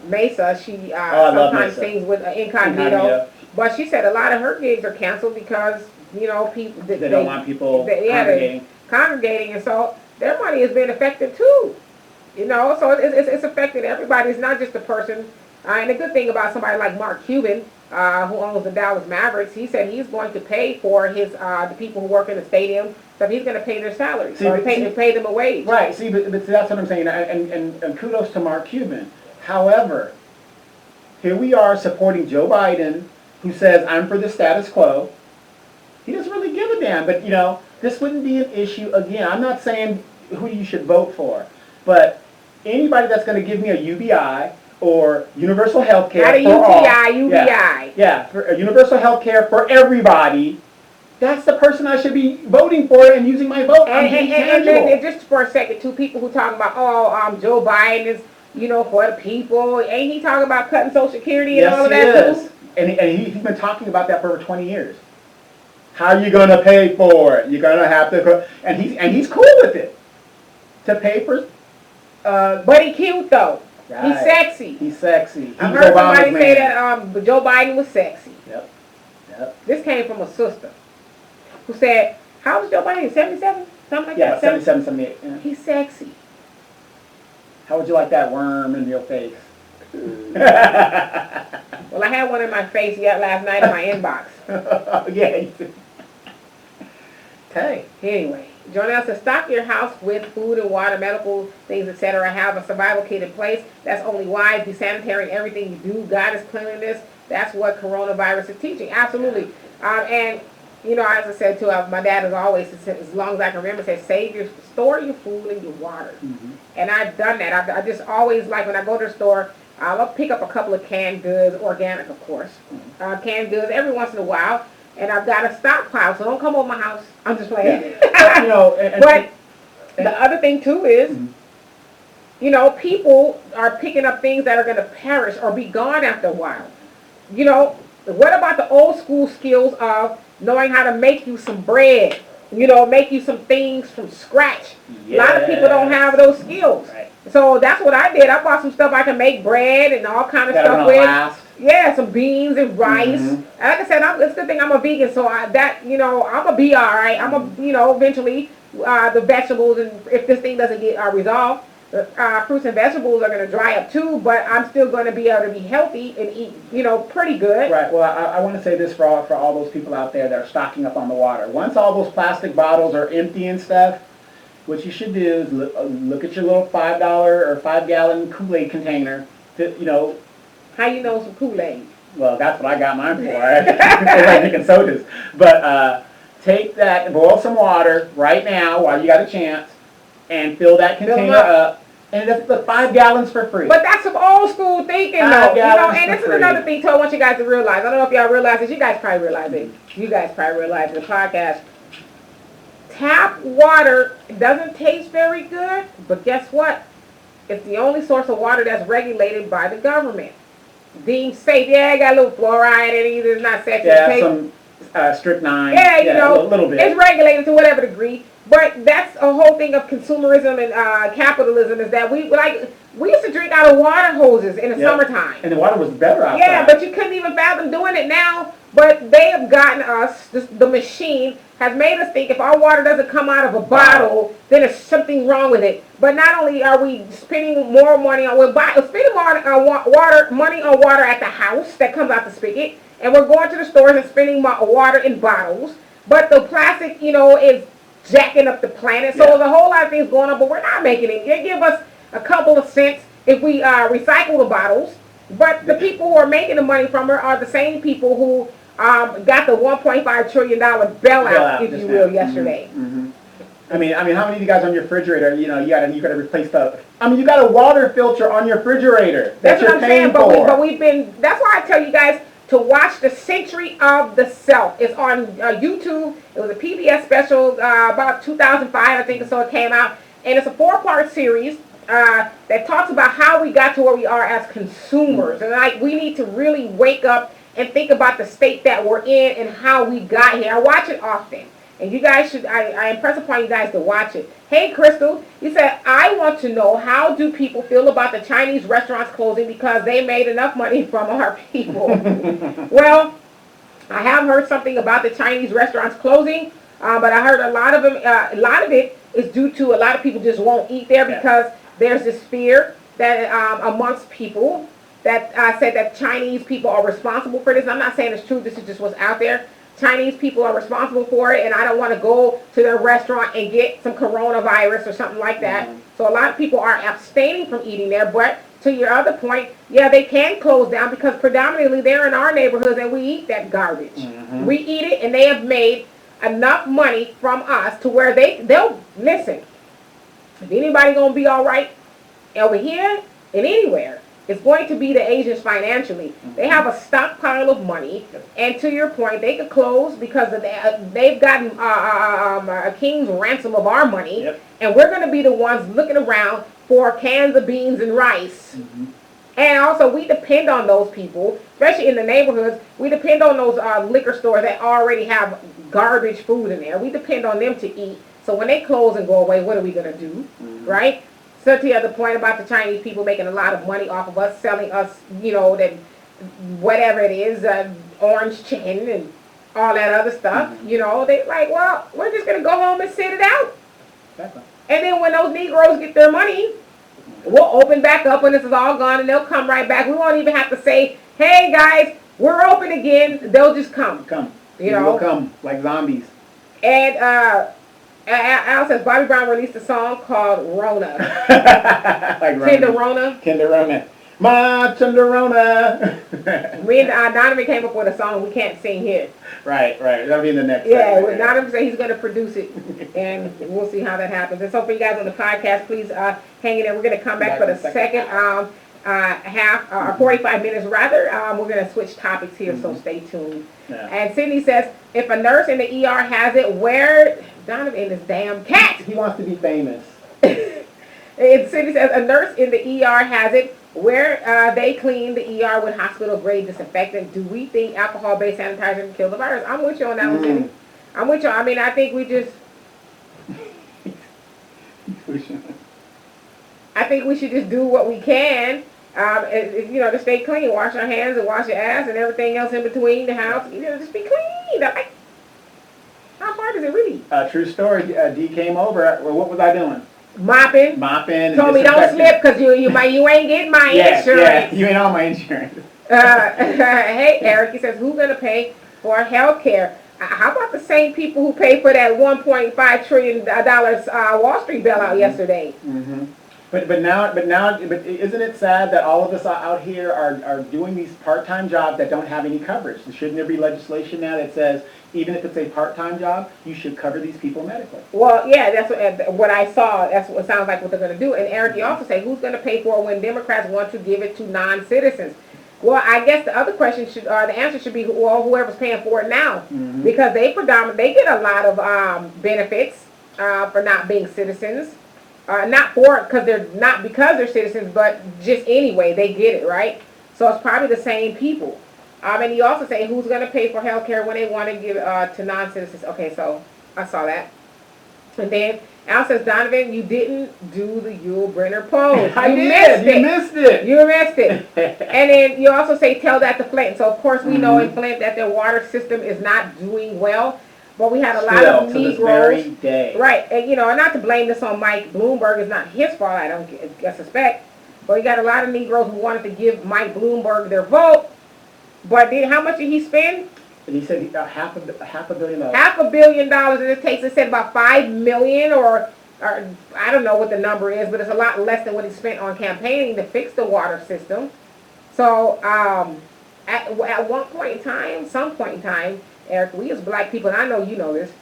Mesa. She sometimes sings with Incognito. But she said a lot of her gigs are canceled because people they don't want people congregating, and so their money has been affected too. So it's affected everybody. It's not just the person. And the good thing about somebody like Mark Cuban, who owns the Dallas Mavericks, he said he's going to pay for his the people who work in the stadium. So he's going to pay their salaries, pay them a wage. Right. See, but that's what I'm saying. And kudos to Mark Cuban. However, here we are supporting Joe Biden, who says I'm for the status quo. He doesn't really give a damn. But this wouldn't be an issue again. I'm not saying who you should vote for, but anybody that's going to give me a UBI or universal health care for all. UBI. Yeah, for universal health care for everybody. That's the person I should be voting for and using my vote. And just for a second, two people who talk about, Joe Biden is, for the people. Ain't he talking about cutting Social Security and all of that too? Yes, and he's been talking about that for over 20 years. How are you going to pay for it? You're going to have to, and he's cool with it. To pay for, but he cute though. Right. He's sexy. He's sexy. I heard somebody say that Joe Biden was sexy. Yep. This came from a sister who said, how was Joe Biden? 77? Something like that? 77, 78. Yeah. He's sexy. How would you like that worm in your face? Well, I had one in my face last night in my inbox. Yeah. Okay. Anyway, Jonelle says, stock your house with food and water, medical things, etc. Have a survival kit in place. That's only wise. Be sanitary in everything you do. God is cleanliness. That's what coronavirus is teaching. Absolutely. And as I said too, my dad has always, as long as I can remember, said, store your food and your water. Mm-hmm. And I've done that. I just always, like when I go to the store, I'll pick up a couple of canned goods, organic of course, canned goods every once in a while. And I've got a stockpile, so don't come over my house. I'm just playing. Yeah. But the other thing too is, people are picking up things that are going to perish or be gone after a while. What about the old school skills of knowing how to make you some bread? Make you some things from scratch. Yes. A lot of people don't have those skills. Right. So that's what I did. I bought some stuff I can make bread and all kind of stuff with. Last. Yeah, some beans and rice. Mm-hmm. And like I said, it's a good thing I'm a vegan, so I'm gonna be all right. I'm gonna, eventually, the vegetables, and if this thing doesn't get resolved, the fruits and vegetables are gonna dry up too. But I'm still gonna be able to be healthy and eat, pretty good. Right. Well, I want to say this for all those people out there that are stocking up on the water. Once all those plastic bottles are empty and stuff, what you should do is look at your little $5 or 5-gallon Kool-Aid container. How you know some Kool-Aid? Well, that's what I got mine for. I like making sodas. But take that, boil some water right now while you got a chance, and fill that container up. And that's the 5 gallons for free. But that's some old school thinking, though. And this is another thing I want you guys to realize. I don't know if y'all realize this. You guys probably realize it. You guys probably realize the podcast. Tap water doesn't taste very good, but guess what? It's the only source of water that's regulated by the government. Deemed safe. Yeah, it got a little fluoride in it. It's not sexy. Yeah, some strychnine. Yeah, a little bit. It's regulated to whatever degree. But that's a whole thing of consumerism and capitalism is that we used to drink out of water hoses in the summertime. And the water was better outside. Yeah, but you couldn't even fathom doing it now. But they have gotten us, the machine has made us think if our water doesn't come out of a bottle, then there's something wrong with it. But not only are we spending more money on, spending money on water at the house that comes out the spigot, and we're going to the stores and spending water in bottles, but the plastic, is jacking up the planet. So there's a whole lot of things going on, but we're not making it. They give us a couple of cents if we recycle the bottles, but the people who are making the money from it are the same people who got the $1.5 trillion bailout, if you will, yesterday. Mm-hmm. I mean, how many of you guys on your refrigerator? You gotta replace the. You got a water filter on your refrigerator. That's what I'm saying. But we've been. That's why I tell you guys to watch The Century of the Self. It's on YouTube. It was a PBS special about 2005, I think, so it came out, and it's a 4-part series that talks about how we got to where we are as consumers, and we need to really wake up and think about the state that we're in and how we got here. I watch it often, and you guys should. I impress upon you guys to watch it. Hey, Crystal, you said, I want to know, how do people feel about the Chinese restaurants closing because they made enough money from our people? Well, I have heard something about the Chinese restaurants closing, but I heard a lot of it is due to a lot of people just won't eat there because there's this fear that amongst people that said that Chinese people are responsible for this. I'm not saying it's true. This is just what's out there. Chinese people are responsible for it, and I don't want to go to their restaurant and get some coronavirus or something like that. Mm-hmm. So a lot of people are abstaining from eating there. But to your other point, they can close down because predominantly they're in our neighborhoods and we eat that garbage. Mm-hmm. We eat it, and they have made enough money from us to where they'll listen. If anybody gonna be all right over here and anywhere, it's going to be the Asians financially. Mm-hmm. They have a stockpile of money, and to your point, they could close because they've gotten a king's ransom of our money, and we're going to be the ones looking around for cans of beans and rice. Mm-hmm. And also, we depend on those people, especially in the neighborhoods. We depend on those liquor stores that already have garbage food in there. We depend on them to eat. So when they close and go away, what are we going to do, right? So to the other point about the Chinese people making a lot of money off of us, selling us, that whatever it is, orange chicken and all that other stuff, they like, well, we're just going to go home and sit it out. Exactly. And then when those Negroes get their money, we'll open back up when this is all gone, and they'll come right back. We won't even have to say, hey, guys, we're open again. They'll just come. They'll come like zombies. And Al says Bobby Brown released a song called Rona. Like Tenderona. Tenderona. My Tenderona. Me and Donovan came up with a song we can't sing here. Right. That'll be in the next segment. Donovan said he's going to produce it, and we'll see how that happens. And so for you guys on the podcast, please hang in there. We're going to come back for the second half, or 45 minutes rather. We're going to switch topics here, so stay tuned. Yeah. And Sydney says, if a nurse in the ER has it, where Donovan and his damn cat. He wants to be famous. And Sydney says, a nurse in the ER has it, where they clean the ER with hospital-grade disinfectant. Do we think alcohol-based sanitizer can kill the virus? I'm with you on that one, Sydney. I'm with you. I mean, I think we just... I think we should just do what we can, to stay clean. Wash our hands and wash your ass and everything else in between the house. Just be clean. How hard is it really? True story. D came over. Well, what was I doing? Mopping. Told me don't slip because you ain't getting my insurance. Yeah, you ain't on my insurance. Hey, Eric, he says, who's going to pay for health care? How about the same people who paid for that $1.5 trillion Wall Street bailout yesterday? Mm-hmm. But isn't it sad that all of us out here are doing these part-time jobs that don't have any coverage? Shouldn't there be legislation now that says even if it's a part-time job, you should cover these people medically? Well, yeah, that's what I saw. That's what it sounds like what they're going to do. And Eric, you also say, who's going to pay for it when Democrats want to give it to non-citizens? Well, I guess the other question should, or the answer should be, well, whoever's paying for it now, because they get a lot of benefits for not being citizens. Not for because they're citizens, but just anyway they get it, right. So it's probably the same people. And you also say who's going to pay for health care when they want to give to non-citizens. Okay, so I saw that. And then Al says, Donovan, you didn't do the Yul Brynner pose. I did. You missed it. You missed it. And then you also say, tell that to Flint. So of course we know in Flint that their water system is not doing well. But we had a lot of Negroes, this very day. Right? And not to blame this on Mike Bloomberg, it's not his fault. I suspect. But we got a lot of Negroes who wanted to give Mike Bloomberg their vote. But then, how much did he spend? And he said half a billion dollars. $500 million, and it said about $5 million, or I don't know what the number is, but it's a lot less than what he spent on campaigning to fix the water system. So at some point in time. Eric, we as black people, and I know you know this,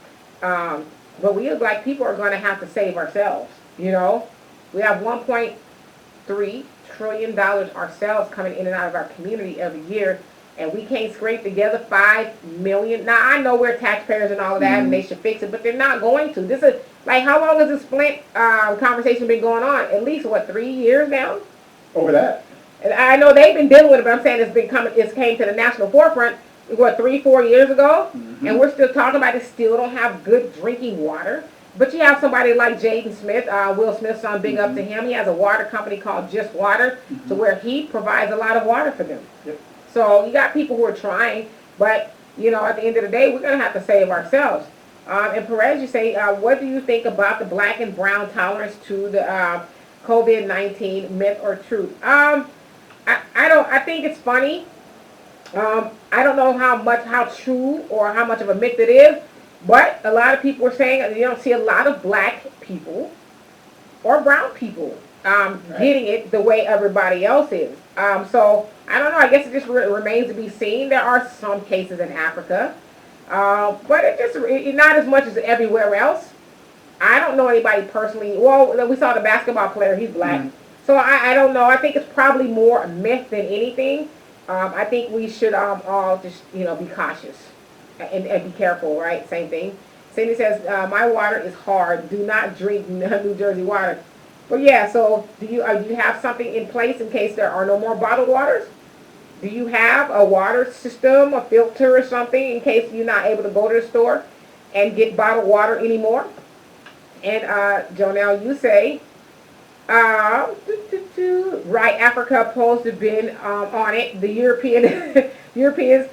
but we as black people are going to have to save ourselves. We have $1.3 trillion ourselves coming in and out of our community every year, and we can't scrape together $5 million. Now, I know we're taxpayers and all of that, and they should fix it, but they're not going to. This is, like, how long has this Flint conversation been going on? At least, 3 years now? Over that. And I know they've been dealing with it, but I'm saying it's came to the national forefront. 3-4 years ago, and we're still talking about it. Still don't have good drinking water. But you have somebody like Jaden Smith, Will Smith's son, big up to him. He has a water company called Just Water, to where he provides a lot of water for them. Yep. So you got people who are trying, but at the end of the day, we're going to have to save ourselves. And Perez, you say, what do you think about the black and brown tolerance to the COVID-19 myth or truth? I think it's funny. I don't know how true or how much of a myth it is, but a lot of people are saying you don't see a lot of black people or brown people getting it the way everybody else is. So I don't know. I guess it just remains to be seen. There are some cases in Africa, but it not as much as everywhere else. I don't know anybody personally. Well, we saw the basketball player. He's black. So I don't know. I think it's probably more a myth than anything. I think we should all just, be cautious and be careful, right? Same thing. Cindy says, my water is hard. Do not drink New Jersey water. But yeah, so do you have something in place in case there are no more bottled waters? Do you have a water system, a filter or something in case you're not able to go to the store and get bottled water anymore? And Jonelle, you say, right, Africa opposed to been on it. The Europeans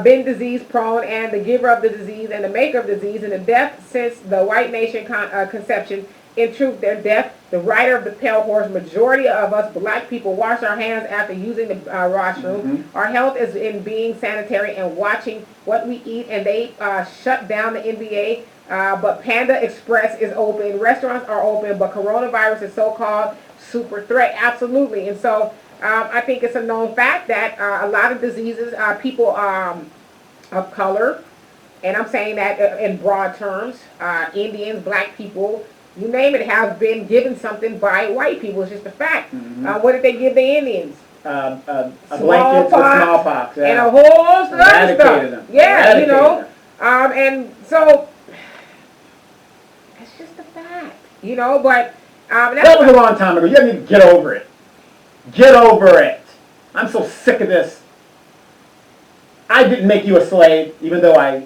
been disease prone, and the giver of the disease and the maker of the disease, and the death since the white nation conception. In truth, their death, the rider of the pale horse. Majority of us black people wash our hands after using the washroom. Our health is in being sanitary and watching what we eat, and they shut down the NBA. But Panda Express is open. Restaurants are open, but coronavirus is so-called super threat. Absolutely. And so I think it's a known fact that a lot of diseases, people of color, and I'm saying that in broad terms, Indians, black people, you name it, have been given something by white people. It's just a fact. What did they give the Indians? A blanket for smallpox. Yeah. And a whole host of other stuff. Them. Yeah, and so it's just a fact, but that was a long time ago. You need to get over it. Get over it. I'm so sick of this. I didn't make you a slave, even though I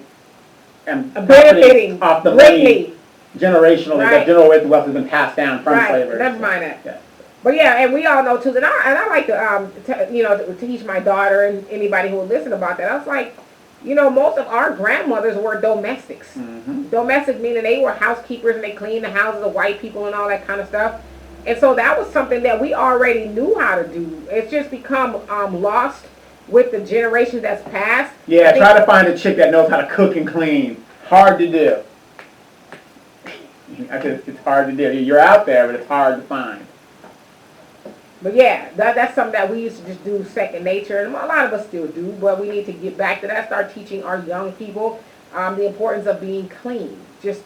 am benefiting off the money generationally. Right. That generational wealth has been passed down from slavery. Never mind that. Yeah. But yeah, and we all know too that I like to teach my daughter and anybody who will listen about that. I was like, most of our grandmothers were domestics. Domestic meaning they were housekeepers and they cleaned the houses of white people and all that kind of stuff. And so that was something that we already knew how to do. It's just become lost with the generations that's passed. Yeah, try to find a chick that knows how to cook and clean. Hard to do. It's hard to do. You're out there, but it's hard to find. But yeah, that's something that we used to just do second nature, and a lot of us still do. But we need to get back to that. Start teaching our young people the importance of being clean. Just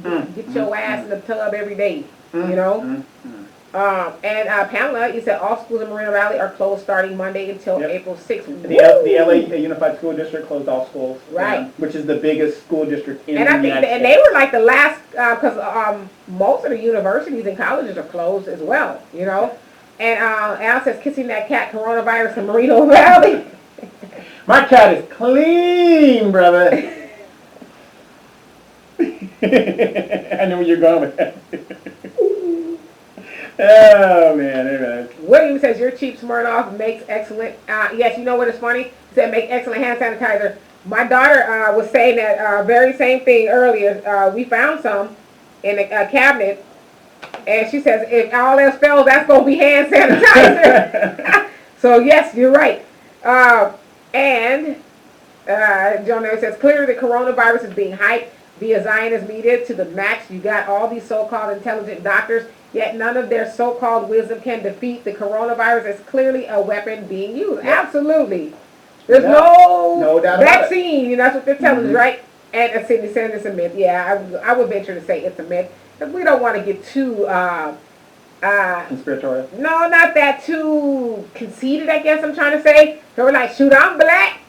get your ass in the tub every day. You know. And Pamela, you said all schools in Moreno Valley are closed starting Monday until April 6th. The LA Unified School District closed all schools, right? Which is the biggest school district in the United States. And they were like the last, because most of the universities and colleges are closed as well, you know. And Al says kissing that cat, coronavirus in Moreno Valley. My cat is clean, brother. I know where you're going with that. Oh, man. William says, your cheap Smirnoff makes excellent, yes, you know what is funny? He said, make excellent hand sanitizer. My daughter was saying that very same thing earlier. We found some in a cabinet, and she says, if all else fails, that's going to be hand sanitizer. So, yes, you're right. And John Mary says, clearly the coronavirus is being hyped via Zionist media to the max. You got all these so-called intelligent doctors, yet none of their so-called wisdom can defeat the coronavirus. It's clearly a weapon being used. Yep. Absolutely. There's no doubt vaccine. You know, that's what they're telling us, right? And Sydney saying it's a myth. Yeah, I would venture to say it's a myth. Because we don't want to get too... conspiratorial? No, not that. Too conceited, I guess I'm trying to say. So we're like, shoot, I'm black.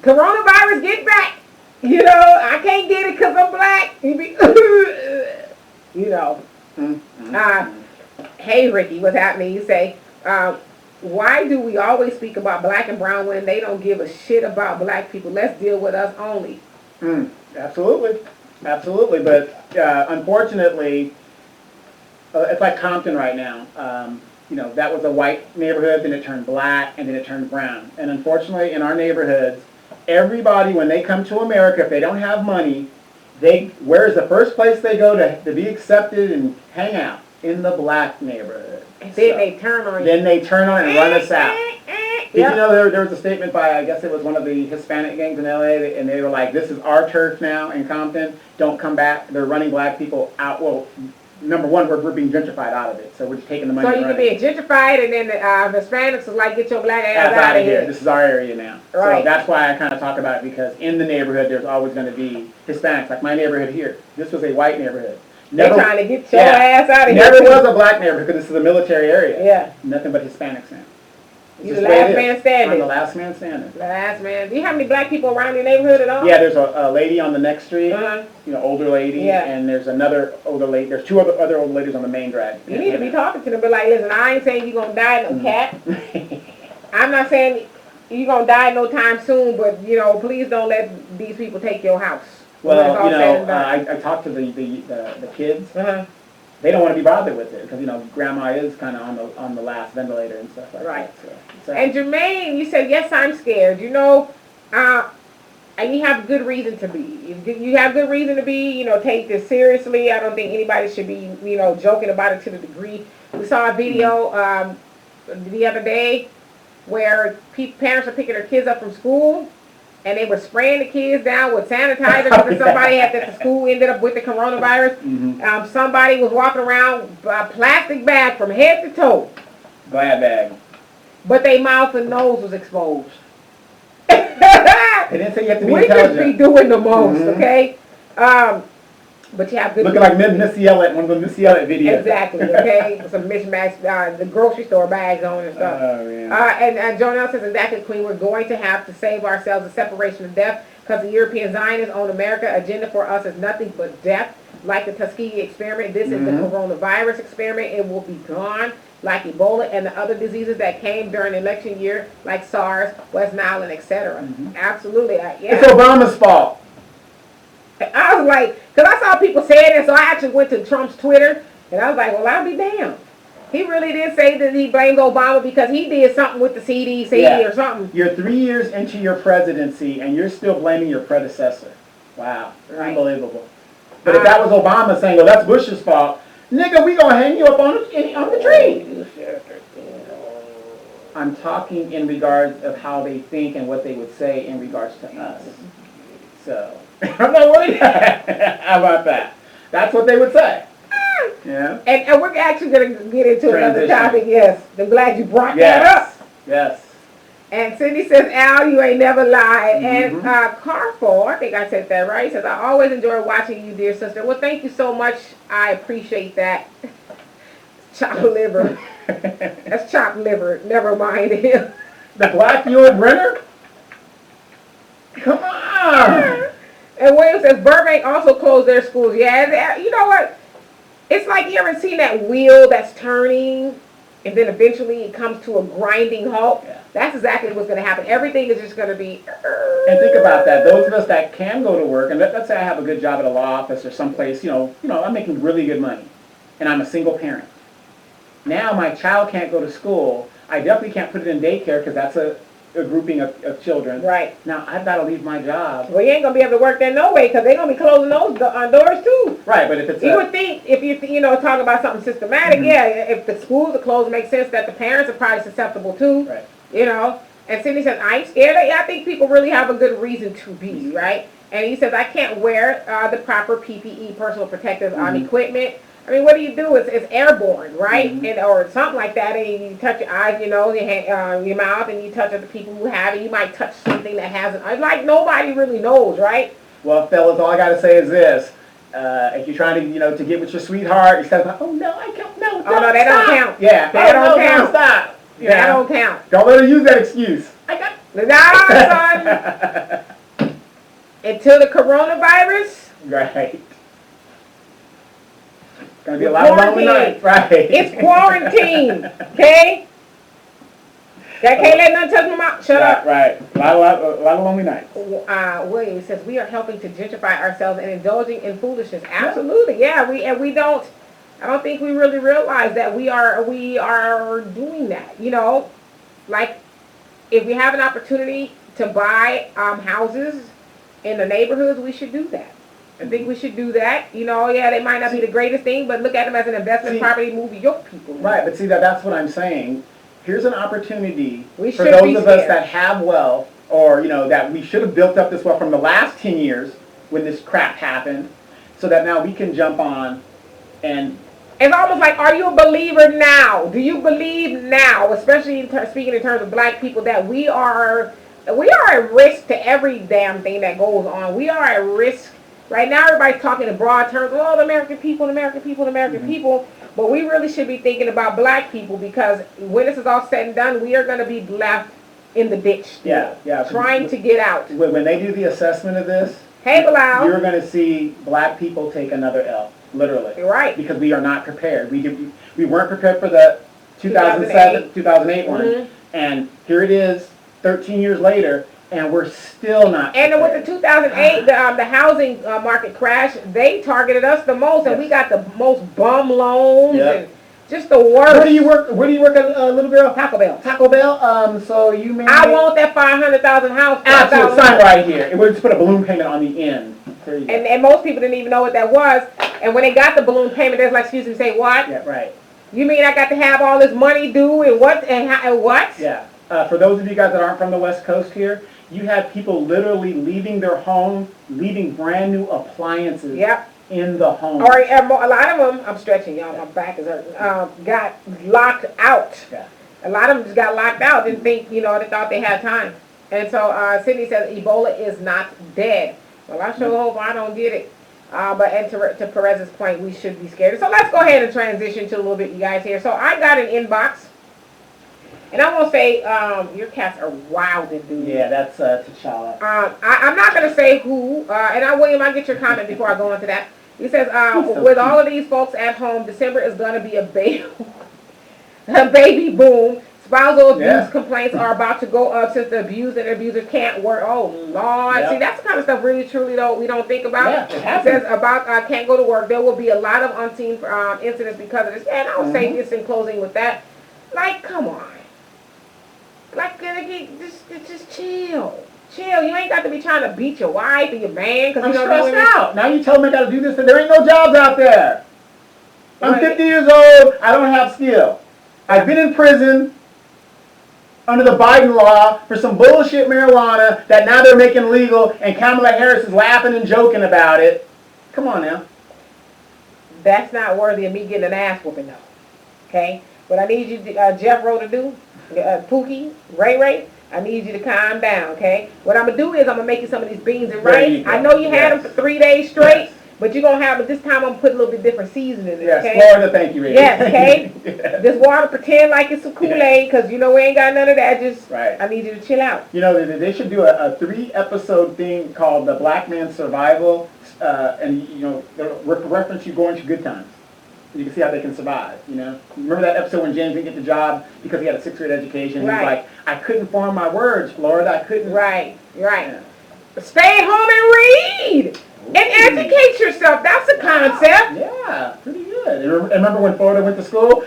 Coronavirus, get back. You know, I can't get it because I'm black. You know. Hey, Ricky, what's happening? You say, why do we always speak about black and brown when they don't give a shit about black people? Let's deal with us only. Absolutely. But unfortunately, it's like Compton right now. You know, that was a white neighborhood, then it turned black, and then it turned brown. And unfortunately, in our neighborhoods, everybody, when they come to America, if they don't have money, where is the first place they go to be accepted and hang out? In the black neighborhood. And then they turn on you. Then they turn on and run us out. Did you know there was a statement by, I guess it was one of the Hispanic gangs in LA, and they were like, this is our turf now in Compton, don't come back. They're running black people out. Well, number one, we're being gentrified out of it, so we're just taking the money. So you can be gentrified, and then the Hispanics is like, get your black ass out of here. This is our area now. Right. So that's why I kind of talk about it, because in the neighborhood, there's always going to be Hispanics. Like my neighborhood here, this was a white neighborhood. They're trying to get your ass out of here. Never was a black neighborhood because this is a military area. Yeah. Nothing but Hispanics now. You're the last man standing. I'm the last man standing. Last man. Do you have any black people around your neighborhood at all? Yeah, there's a lady on the next street, you know, older lady, and there's another older lady. There's two other older ladies on the main drag. You need to be talking to them, but like, listen, I ain't saying you're going to die, no cat. I'm not saying you're going to die no time soon, but, you know, please don't let these people take your house. Well, you know, I talked to the kids. They don't want to be bothered with it because, you know, grandma is kind of on the last ventilator and stuff like that. So. And Jermaine, you said, yes, I'm scared. You know, and you have good reason to be. You have good reason to be, you know, take this seriously. I don't think anybody should be, you know, joking about it to the degree. We saw a video the other day where parents are picking their kids up from school, and they were spraying the kids down with sanitizer because somebody at the school ended up with the coronavirus. Somebody was walking around a plastic bag from head to toe. Glad bag. But their mouth and nose was exposed. They didn't say you have to be intelligent. We just be doing the most, okay? But you have good... Looking like Missy Elliott, one of the Missy Elliott videos. Exactly, okay? With some mismatched, the grocery store bags on and stuff. Oh, man. And Jonelle says, exactly, Queen, we're going to have to save ourselves a separation of death because the European Zionists own America. Agenda for us is nothing but death. Like the Tuskegee experiment, this is the coronavirus experiment. It will be gone like Ebola and the other diseases that came during election year, like SARS, West Nile, and etc. Absolutely. Yeah. It's Obama's fault. I was like, because I saw people saying it, so I actually went to Trump's Twitter, and I was like, well, I'll be damned. He really did say that he blamed Obama because he did something with the CDC or something. You're 3 years into your presidency, and you're still blaming your predecessor. Wow. Right. Unbelievable. But if that was Obama saying, well, that's Bush's fault, nigga, we going to hang you up on the tree. I'm talking in regards of how they think and what they would say in regards to us. So... I'm not worried. How about that? That's what they would say. Yeah. And we're actually going to get into another Transition. topic. Yes, I'm glad you brought Yes. that up. Yes. And Cindy says, Al, you ain't never lied. Mhm. And Carful, I think I said that right. He says, I always enjoy watching you, dear sister. Well, thank you so much. I appreciate that. Chopped liver. That's chopped liver. Never mind him. The Black Yule Brenner? Come on. And William says, Burbank also closed their schools. Yeah, you know what? It's like, you ever seen that wheel that's turning and then eventually it comes to a grinding halt? Yeah. That's exactly what's going to happen. Everything is just going to be... And think about that. Those of us that can go to work, and let's say I have a good job at a law office or someplace, I'm making really good money, and I'm a single parent. Now my child can't go to school. I definitely can't put it in daycare because that's a grouping of children. Right. Now I've got to leave my job. Well, you ain't going to be able to work there no way because they're going to be closing those doors too. Right, but if it's You would think if you talk about something systematic, yeah, if the schools are closed, it makes sense that the parents are probably susceptible too. Right. And Cindy says, I ain't scared. I think people really have a good reason to be, right? And he says, I can't wear the proper PPE, personal protective equipment. I mean, what do? It's airborne, right? And or something like that. And you touch your eyes, your mouth, and you touch other people who have it. You might touch something that hasn't. Like nobody really knows, right? Well, fellas, all I got to say is this. If you're trying to get with your sweetheart, instead of like, oh no, I can't, no, Oh no, that don't count. Yeah, that don't count. Stop. That don't count. Don't let her use that excuse. Son. Until the coronavirus. Right. It's gonna be a lot of lonely nights. Right. It's quarantine. Okay. I can't let nothing touch my mouth. Shut up. Right. A lot of lonely nights. William says we are helping to gentrify ourselves and indulging in foolishness. Absolutely, yeah. We don't. I don't think we really realize that we are doing that. Like if we have an opportunity to buy houses in the neighborhoods, we should do that. I think we should do that. Yeah, they might not be the greatest thing, but look at them as an investment property. Move your people. Right, but see that's what I'm saying. Here's an opportunity for for those of us that have wealth, or that we should have built up this wealth from the last 10 years when this crap happened, so that now we can jump on and. It's almost like, are you a believer now? Do you believe now, especially speaking in terms of black people, that we are at risk to every damn thing that goes on? We are at risk. Right now, everybody's talking in broad terms, the American people, the American people, the American people. But we really should be thinking about black people because when this is all said and done, we are going to be left in the ditch. Yeah. Trying to get out. When they do the assessment of this, hey, Bilal, you're going to see black people take another L. Literally. You're right. Because we are not prepared. We weren't prepared for the 2008 one. And here it is, 13 years later, and we're still not prepared. And with the 2008, the housing market crash, they targeted us the most, and we got the most bum loans and just the worst. Where do you work, little girl? Taco Bell. Taco Bell? So you may... I want that $500,000 house. Absolutely. Sign right here. We'll just put a balloon payment on the end. And most people didn't even know what that was. And when they got the balloon payment, they're like, excuse me, say what? Yeah, right. You mean I got to have all this money due and what? And how, and what? Yeah. For those of you guys that aren't from the West Coast here, you had people literally leaving their home, leaving brand new appliances in the home. Or a lot of them, I'm stretching, y'all, my back is hurting, got locked out. Yeah. A lot of them just got locked out, didn't think, they thought they had time. And so Sydney says Ebola is not dead. Well, I sure hope I don't get it. But to Perez's point, we should be scared. So let's go ahead and transition to a little bit, you guys, here. So I got an inbox. And I won't say your cats are wild and dude. Yeah, that's T'Challa. I'm not going to say who. William, I'll get your comment before I go into that. He says, with all of these folks at home, December is going to be a baby boom. Spousal abuse complaints are about to go up since the abused and abusers can't work. Oh, Lord. Yep. See, that's the kind of stuff really, truly, though, we don't think about. Yeah, it says about can't go to work. There will be a lot of unseen incidents because of this. And I'll say this in closing with that. Like, come on. Like, just chill. Chill. You ain't got to be trying to beat your wife or your man. I'm stressed out. Now you tell me I got to do this and there ain't no jobs out there. I'm 50 years old. I don't have skill. I've been in prison under the Biden law for some bullshit marijuana that now they're making legal, and Kamala Harris is laughing and joking about it. Come on now. That's not worthy of me getting an ass whooping, though. Okay? What I need you, Jeff Rowe, to do, Pookie, Ray, I need you to calm down, okay? What I'm going to do is I'm going to make you some of these beans and rice. I know you had them for 3 days straight, but you're going to have, but this time I'm going to put a little bit different seasoning in it, yes, okay? Florida, thank you, Ray. Yes, okay? This water, pretend like it's some Kool-Aid, because you know we ain't got none of that. Just, right. I need you to chill out. You know, they should do a 3-episode thing called The Black Man's Survival, and, you know, they'll reference you going to good times. You can see how they can survive, you know. Remember that episode when James didn't get the job because he had a 6th grade education? Right. He was like, I couldn't form my words, Florida, I couldn't. Right. Yeah. Stay at home and read. Ooh. And educate yourself. That's a concept. Yeah, pretty good. And remember when Florida went to school?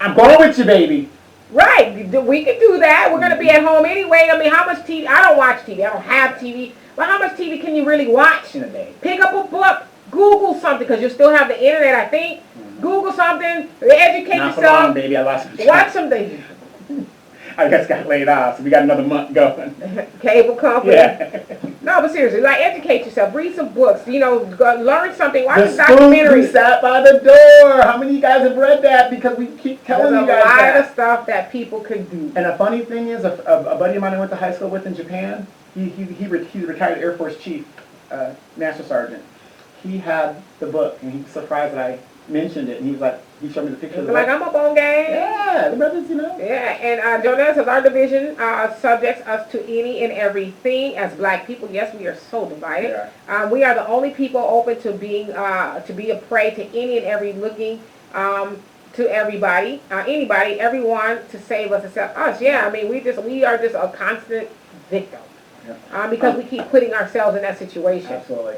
I'm going with you, baby. Right. We can do that. We're going to be at home anyway. I mean, how much TV? I don't watch TV. I don't have TV. But how much TV can you really watch in a day? Pick up a book. Google something, because you still have the internet, I think. Google something, educate yourself. Not so long, baby. I lost some watch something. I just got laid off, so we got another month going. Cable company. Yeah. No, but seriously, like, educate yourself. Read some books. You know, learn something. Watch some documentaries. Who Sat by the Door. How many of you guys have read that? Because we keep telling you guys that. There's a lot of stuff that people can do. And a funny thing is, a buddy of mine I went to high school with in Japan, he's a retired Air Force chief, Master Sergeant. He had the book, and he was surprised that I mentioned it, and he was like, he showed me the picture of the book. I'm up on game. Yeah, the brothers, you know. Yeah, and Jonas says our division subjects us to any and everything as black people. Yes, we are so divided. Yeah. We are the only people open to being to be a prey to any and every looking to everybody, anybody, everyone to save us except us. Yeah, I mean we are just a constant victim. Yeah. Because we keep putting ourselves in that situation. Absolutely.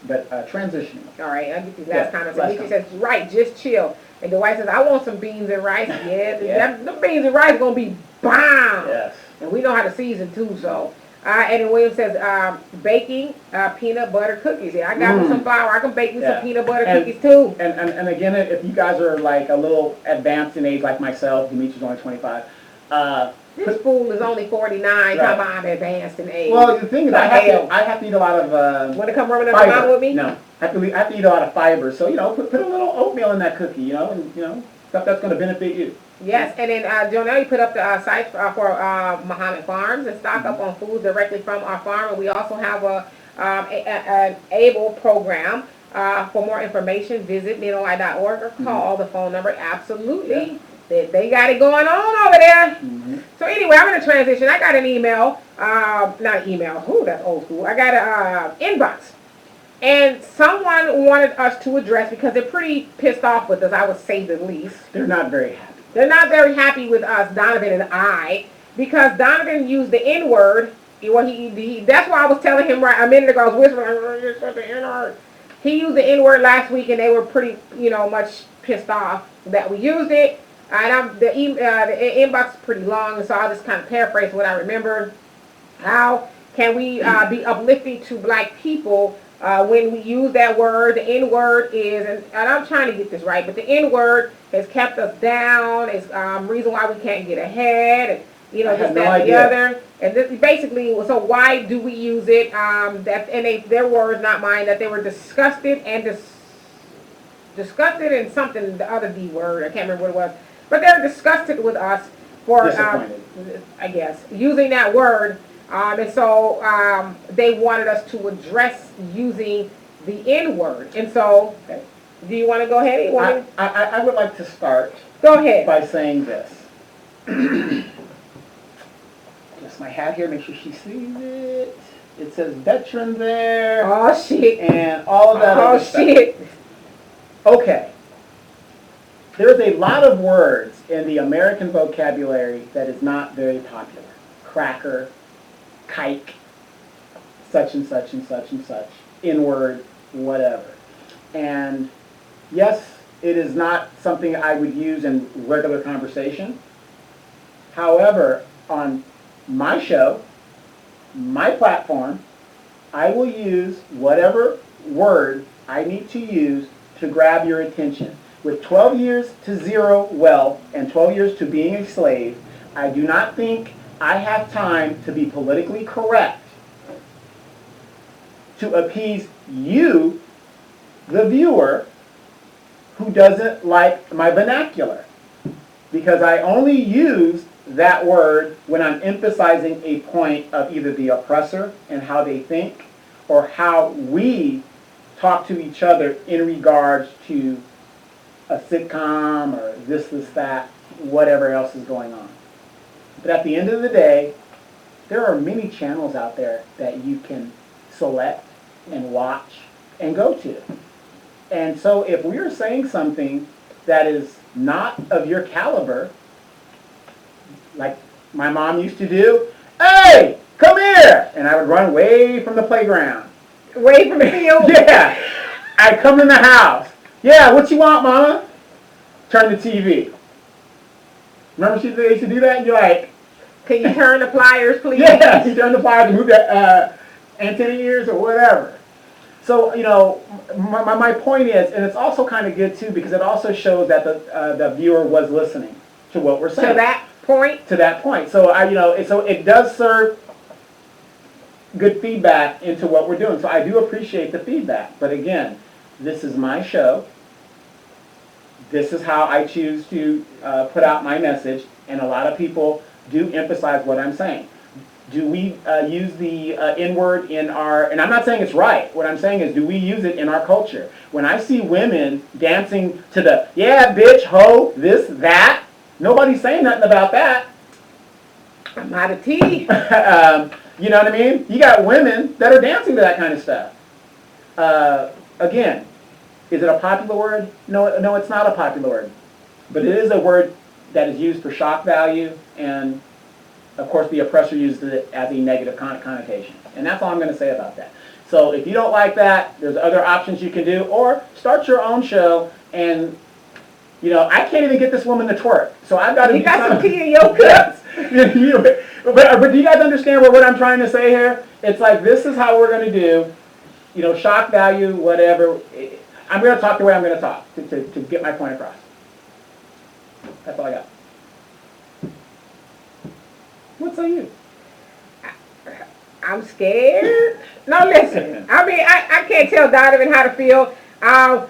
But transitioning. All right, I'll get these last comments. Alicia says, right, just chill. And Dwight says, I want some beans and rice. Yeah, the beans and rice are going to be bomb. Yes. And we know how to season too, so. And then William says, baking peanut butter cookies. Yeah, I got me some flour. I can bake me some peanut butter cookies too. And again, if you guys are like a little advanced in age like myself, Dimitri's only 25, this fool is only 49. Right. Come on, advanced in age. Well, the thing is, I have to eat a lot of. Want to come rubbing up the mountain with me? No, I have to eat a lot of fiber. So put a little oatmeal in that cookie. And stuff that's going to benefit you. Yes, and then Jonelle, you put up the site for Muhammad Farms and stock up on foods directly from our farm, and we also have an ABLE program. For more information, visit NNOI.org or call the phone number. Absolutely. Yeah. They got it going on over there. Mm-hmm. So anyway, I'm going to transition. I got an email, not email, that's old school. I got an inbox. And someone wanted us to address, because they're pretty pissed off with us, I would say the least. They're not very happy. They're not very happy with us, Donovan and I, because Donovan used the N-word. That's why I was telling him a minute ago, I was whispering, you're such an N-word. He used the N-word last week, and they were pretty, much pissed off that we used it. And the inbox is pretty long, and so I'll just kind of paraphrase what I remember. How can we be uplifting to black people when we use that word? The N-word is, and I'm trying to get this right, but the N-word has kept us down. It's reason why we can't get ahead, and this, that, and the other. And this basically, so why do we use it? Their words, not mine, that they were disgusted and disgusted and something, the other D word, I can't remember what it was. But they're disgusted with us for, I guess, using that word. And so they wanted us to address using the N-word. And so, do you want to go ahead? I would like to start. Go ahead. By saying this. Just my hat here, make sure she sees it. It says veteran there. Oh, shit. And all of that other stuff. Shit. Okay. There's a lot of words in the American vocabulary that is not very popular. Cracker, kike, such and such and such and such, N-word, whatever. And yes, it is not something I would use in regular conversation. However, on my show, my platform, I will use whatever word I need to use to grab your attention. With 12 years to zero wealth and 12 years to being a slave, I do not think I have time to be politically correct to appease you, the viewer, who doesn't like my vernacular, because I only use that word when I'm emphasizing a point of either the oppressor and how they think, or how we talk to each other in regards to a sitcom or this, that, whatever else is going on. But at the end of the day, there are many channels out there that you can select and watch and go to. And so if we're saying something that is not of your caliber, like my mom used to do, hey, come here! And I would run away from the playground. Away from the field? Yeah. I'd come in the house. Yeah, what you want, Mama? Turn the TV. Remember they used to do that? And you're like, can you turn the pliers, please? Yeah, you turn the pliers and move the antenna ears or whatever. So, my point is, and it's also kind of good too, because it also shows that the viewer was listening to what we're saying. To that point? To that point. So, so it does serve good feedback into what we're doing. So I do appreciate the feedback. But again, this is my show. This is how I choose to put out my message. And a lot of people do emphasize what I'm saying. Do we use the N-word in our, and I'm not saying it's right. What I'm saying is, do we use it in our culture? When I see women dancing to the, yeah, bitch, hoe, this, that, nobody's saying nothing about that. I'm not a T. You know what I mean? You got women that are dancing to that kind of stuff. Again, is it a popular word? No, it's not a popular word. But it is a word that is used for shock value, and of course the oppressor uses it as a negative connotation. And that's all I'm going to say about that. So if you don't like that, there's other options you can do, or start your own show. And I can't even get this woman to twerk, so I've got to. You got some tea in your cups. But do you guys understand what I'm trying to say here? It's like, this is how we're going to do, shock value, whatever. I'm going to talk the way I'm going to talk to get my point across. That's all I got. What say you? I'm scared. No, listen. I mean, I can't tell Donovan how to feel. I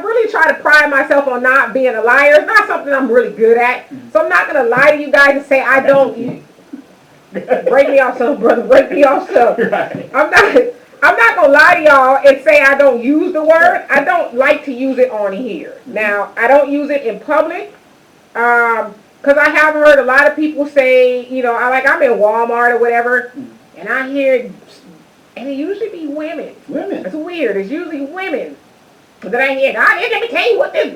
really try to pride myself on not being a liar. It's not something I'm really good at. So I'm not going to lie to you guys and say I don't. Break me off some, brother. Break me off some. Right. I'm not going to lie to y'all and say I don't use the word. I don't like to use it on here. Now, I don't use it in public. Because I have heard a lot of people say, I'm in Walmart or whatever, and I hear, and it usually be women. Women. It's weird. It's usually women. But then I hear, let me tell you what this.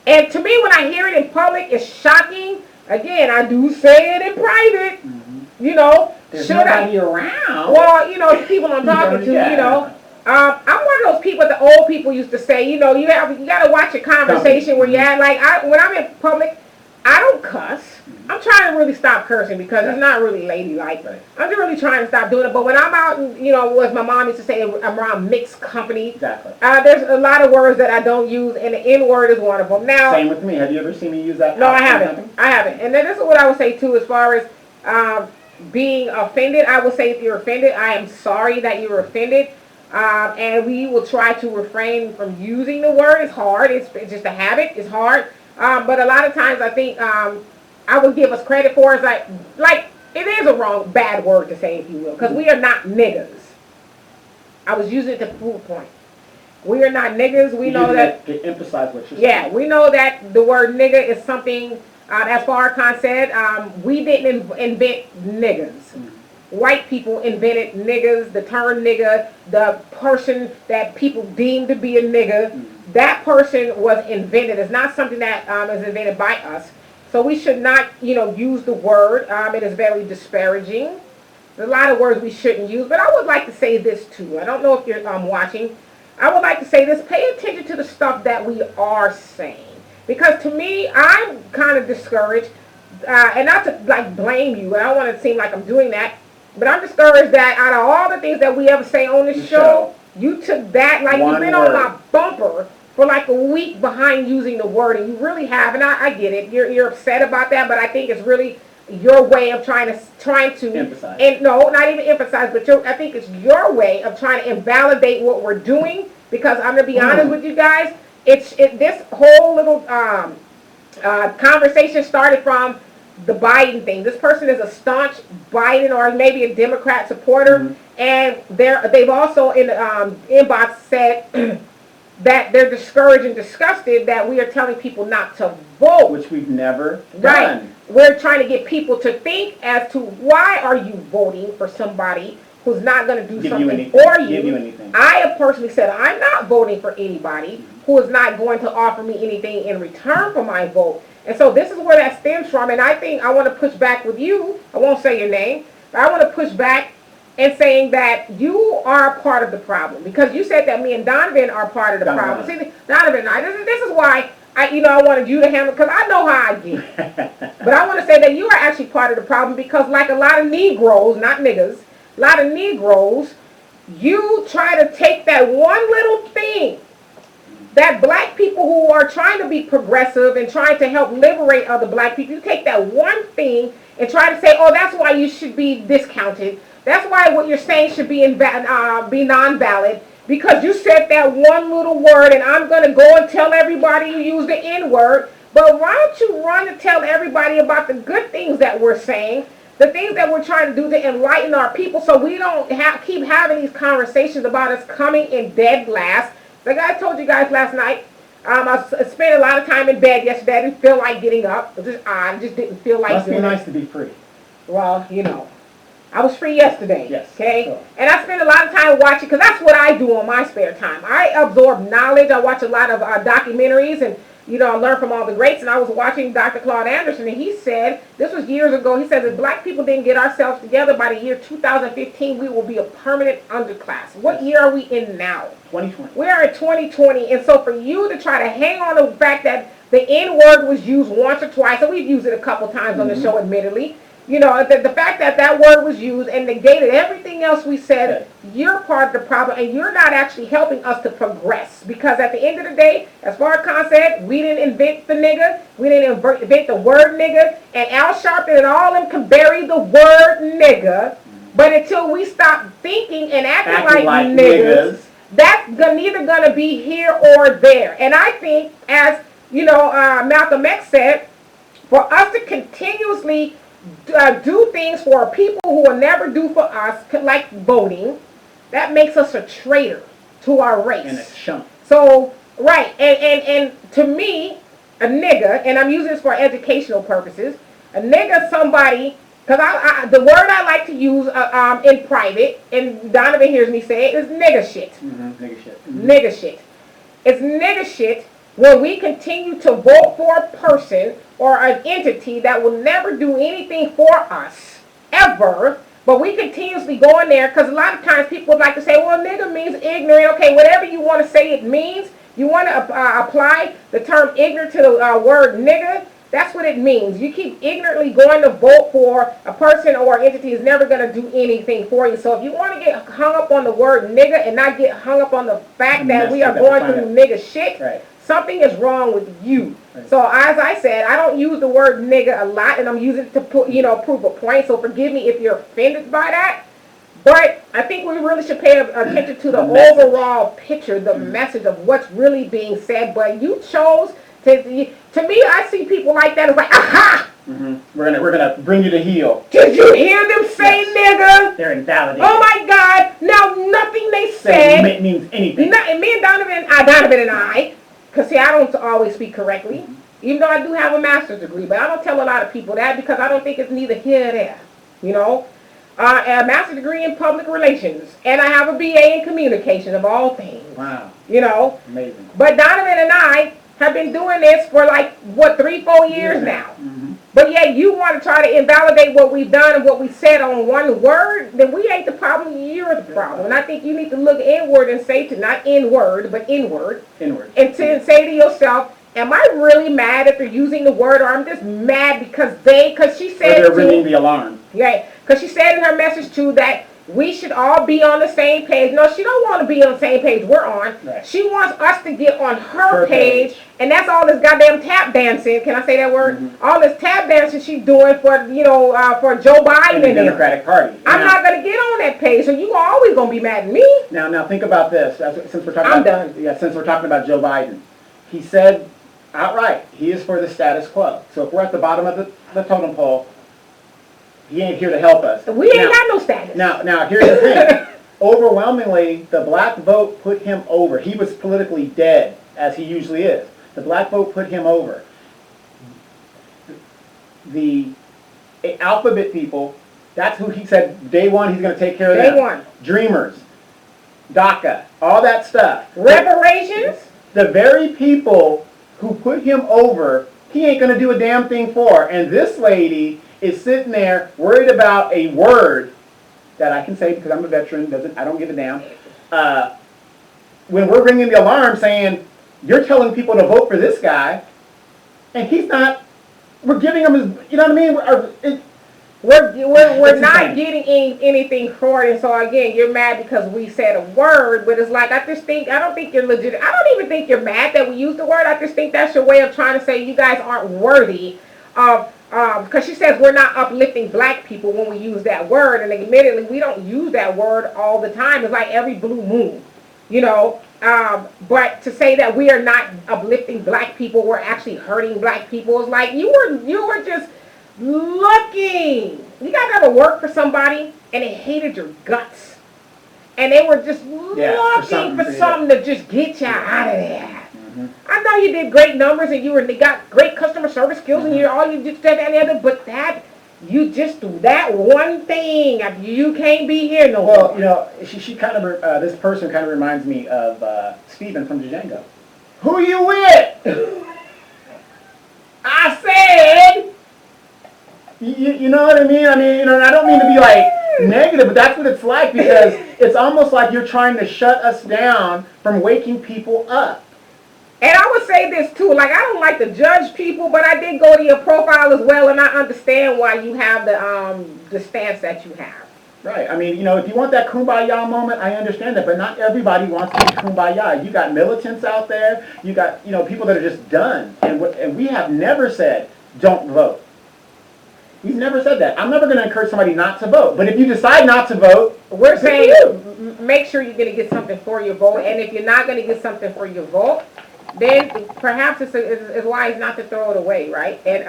And to me, when I hear it in public, it's shocking. Again, I do say it in private. Mm-hmm. There's nobody around. Well, the people I'm talking to, I'm one of those people the old people used to say, you got to watch a conversation where you're at. When I'm in public, I don't cuss. I'm trying to really stop cursing because it's not really ladylike. Right. I'm just really trying to stop doing it. But when I'm out, and, as my mom used to say, I'm around mixed company. Exactly. There's a lot of words that I don't use, and the N-word is one of them. Now, same with me. Have you ever seen me use that? No, I haven't. And then this is what I would say, too, as far as being offended. I would say if you're offended, I am sorry that you were offended. And we will try to refrain from using the word. It's hard. It's just a habit. It's hard. But a lot of times I think I would give us credit for it. Like it is a bad word to say, if you will, because we are not niggas. I was using it to prove a point. We are not niggas. We know that. To emphasize what you're saying. Yeah, we know that the word nigga is something, as Farrakhan said, we didn't invent niggas. Mm-hmm. White people invented niggas, the term nigga, the person that people deem to be a nigga. Mm-hmm. That person was invented. It's not something that is invented by us. So we should not, use the word. It is very disparaging. There's a lot of words we shouldn't use. But I would like to say this too. I don't know if you're watching. I would like to say this. Pay attention to the stuff that we are saying. Because to me, I'm kind of discouraged. And not to blame you. I don't want to seem like I'm doing that. But I'm discouraged that out of all the things that we ever say on this show, you took that, you've been on my bumper for a week behind using the word, and you really have, and I get it. You're upset about that, but I think it's really your way of trying to emphasize. And no, not even emphasize, but I think it's your way of trying to invalidate what we're doing. Because I'm gonna be honest with you guys, this whole little conversation started from the Biden thing. This person is a staunch Biden or maybe a Democrat supporter, and they've also in the inbox said that they're discouraged and disgusted that we are telling people not to vote. Which we've never done. Right. We're trying to get people to think as to why are you voting for somebody who's not going to do something for you. Give you anything. I have personally said I'm not voting for anybody who is not going to offer me anything in return for my vote. And so this is where that stems from. And I think I want to push back with you. I won't say your name, but I want to push back and saying that you are a part of the problem, because you said that me and Donovan are part of the problem. See, Donovan and I, this is why I wanted you to handle, because I know how I get. But I want to say that you are actually part of the problem, because like a lot of Negroes, not niggas, a lot of Negroes, you try to take that one little thing that black people who are trying to be progressive and trying to help liberate other black people, you take that one thing and try to say, oh, that's why you should be discounted. That's why what you're saying should be non-valid, because you said that one little word, and I'm going to go and tell everybody you use the N-word. But why don't you run and tell everybody about the good things that we're saying, the things that we're trying to do to enlighten our people, so we don't keep having these conversations about us coming in dead last. Like I told you guys last night, I spent a lot of time in bed yesterday. I didn't feel like getting up. I just didn't feel like doing it. Must be nice to be free. Well, I was free yesterday. Yes. Okay? Sure. And I spend a lot of time watching, because that's what I do on my spare time. I absorb knowledge. I watch a lot of documentaries, and, I learn from all the greats. And I was watching Dr. Claude Anderson, and he said, this was years ago, he said, if black people didn't get ourselves together by the year 2015, we will be a permanent underclass. What year are we in now? 2020. We are in 2020. And so for you to try to hang on to the fact that the N-word was used once or twice, and we've used it a couple times on the show, admittedly, the fact that that word was used and negated everything else we said, you're part of the problem, and you're not actually helping us to progress. Because at the end of the day, as Farrakhan said, we didn't invent the nigger, we didn't invent the word nigger, and Al Sharpton and all of them can bury the word nigger, but until we stop thinking and acting like niggers, that's neither going to be here or there. And I think, as Malcolm X said, for us to continuously do things for people who will never do for us, like voting, that makes us a traitor to our race. And a chump. So, right, and to me, a nigger, and I'm using this for educational purposes, a nigger is somebody, because the word I like to use in private, and Donovan hears me say it, is nigger shit. Nigger shit. Nigger shit. It's nigger shit when we continue to vote for a person or an entity that will never do anything for us, ever, but we continuously go in there, because a lot of times people would like to say, well, nigger means ignorant. Okay, whatever you want to say it means, you want to apply the term ignorant to the word nigger, that's what it means. You keep ignorantly going to vote for a person or entity is never going to do anything for you. So if you want to get hung up on the word nigger and not get hung up on the fact that we are going through nigger shit, right, something is wrong with you. Right. So as I said, I don't use the word nigger a lot, and I'm using it to prove a point. So forgive me if you're offended by that. But I think we really should pay attention to the overall picture, the message of what's really being said. But you chose to me, I see people like that. It's like, aha! We're gonna bring you to heel. Did you hear them say nigger? They're invalidated. Oh my God! Now nothing they said means anything. Me and Donovan and I, because see, I don't always speak correctly, even though I do have a master's degree, but I don't tell a lot of people that because I don't think it's neither here or there. A master's degree in public relations, and I have a BA in communication, of all things. Wow. Amazing. But Donovan and I have been doing this for 3-4 years now. But yet you want to try to invalidate what we've done and what we said on one word, then we ain't the problem, you're the problem. And I think you need to look inward and say to, not inward, but inward. Inward. And to say to yourself, am I really mad if they're using the word, or I'm just mad because she said they're ringing the alarm. Yeah, because she said in her message too that we should all be on the same page. No, she don't want to be on the same page we're on. Right. She wants us to get on her page, and that's all this goddamn tap dancing. Can I say that word? Mm-hmm. All this tap dancing she's doing for for Joe Biden and the Democratic Party. I'm not gonna get on that page, so you always gonna be mad at me. Now think about this. Since we're talking since we're talking about Joe Biden, he said outright he is for the status quo. So if we're at the bottom of the totem pole, he ain't here to help us. We ain't got no status. Now here's the thing. Overwhelmingly, the black vote put him over. He was politically dead, as he usually is. The black vote put him over. The alphabet people, that's who he said day one he's going to take care of them. Day one. Dreamers, DACA, all that stuff. Reparations. The very people who put him over, he ain't going to do a damn thing for. And this lady is sitting there worried about a word that I can say because I'm a veteran, I don't give a damn. When we're ringing the alarm saying, you're telling people to vote for this guy, and he's not, we're giving him his, you know what I mean? We're not getting anything for it, and so again, you're mad because we said a word, but it's like, I don't think you're legit. I don't even think you're mad that we used the word. I just think that's your way of trying to say you guys aren't worthy of, because she says we're not uplifting black people when we use that word, and admittedly, we don't use that word all the time. It's like every blue moon, but to say that we are not uplifting black people, we're actually hurting black people, is like you were just looking. You guys ever work for somebody and they hated your guts, and they were just looking for something to just get you out of there. Mm-hmm. I know you did great numbers and they got great customer service skills, mm-hmm. and you just that and the other, but that you just do that one thing, you can't be here no more. Well, she kind of this person kind of reminds me of Steven from Django. Who you with? I said. You know what I mean? I don't mean to be like negative, but that's what it's like, because it's almost like you're trying to shut us down from waking people up. And I would say this too, like, I don't like to judge people, but I did go to your profile as well, and I understand why you have the stance that you have. Right. If you want that kumbaya moment, I understand that, but not everybody wants to be kumbaya. You got militants out there, you got, people that are just done, and we have never said, don't vote. We've never said that. I'm never going to encourage somebody not to vote. But if you decide not to vote, we're saying make sure you're going to get something for your vote. And if you're not going to get something for your vote, then perhaps it's wise not to throw it away, right? And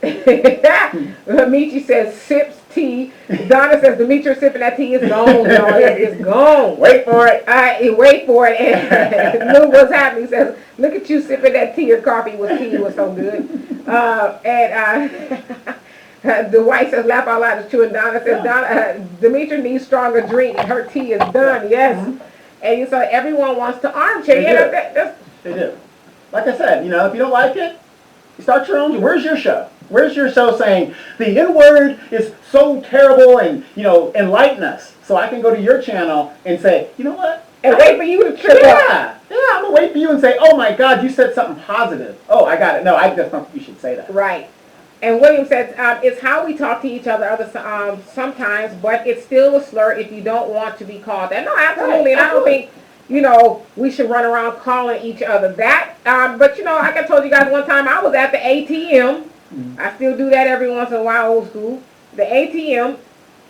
Michi says sips tea. Donna says Demetri sipping that tea is gone. It's gone. Wait for it. Wait for it. And Lou, what's happening? He says, look at you sipping that tea or coffee with tea was so good. The white says laugh out loud is true. And Donna says Demetri needs stronger drink. Her tea is done. Yes. Mm-hmm. And so everyone wants to armchair. They do. Like I said, if you don't like it, start your own. Where's your show? Where's your show saying the N-word is so terrible and, enlighten us? So I can go to your channel and say, you know what? And wait for you to trip up. Yeah, I'm going to wait for you and say, oh my God, you said something positive. Oh, I got it. No, I just don't think you should say that. Right. And William says, it's how we talk to each other sometimes, but it's still a slur if you don't want to be called that. No, absolutely. And I don't think, we should run around calling each other that. But, like I told you guys one time, I was at the ATM. Mm-hmm. I still do that every once in a while, old school. The ATM.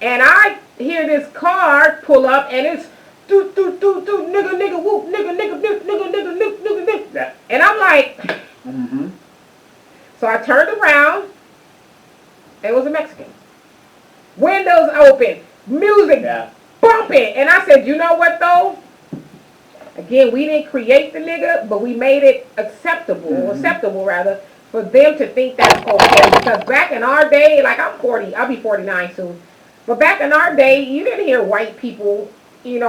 And I hear this car pull up, and it's doot, doot, doot, doot, nigga, whoop, nigga. And I'm like, mm-hmm. So I turned around. It was a Mexican. Windows open. Music bumping. And I said, you know what, though? Again, we didn't create the nigga, but we made it acceptable, for them to think that's okay. Because back in our day, like I'm 40, I'll be 49 soon. But back in our day, you didn't hear white people, in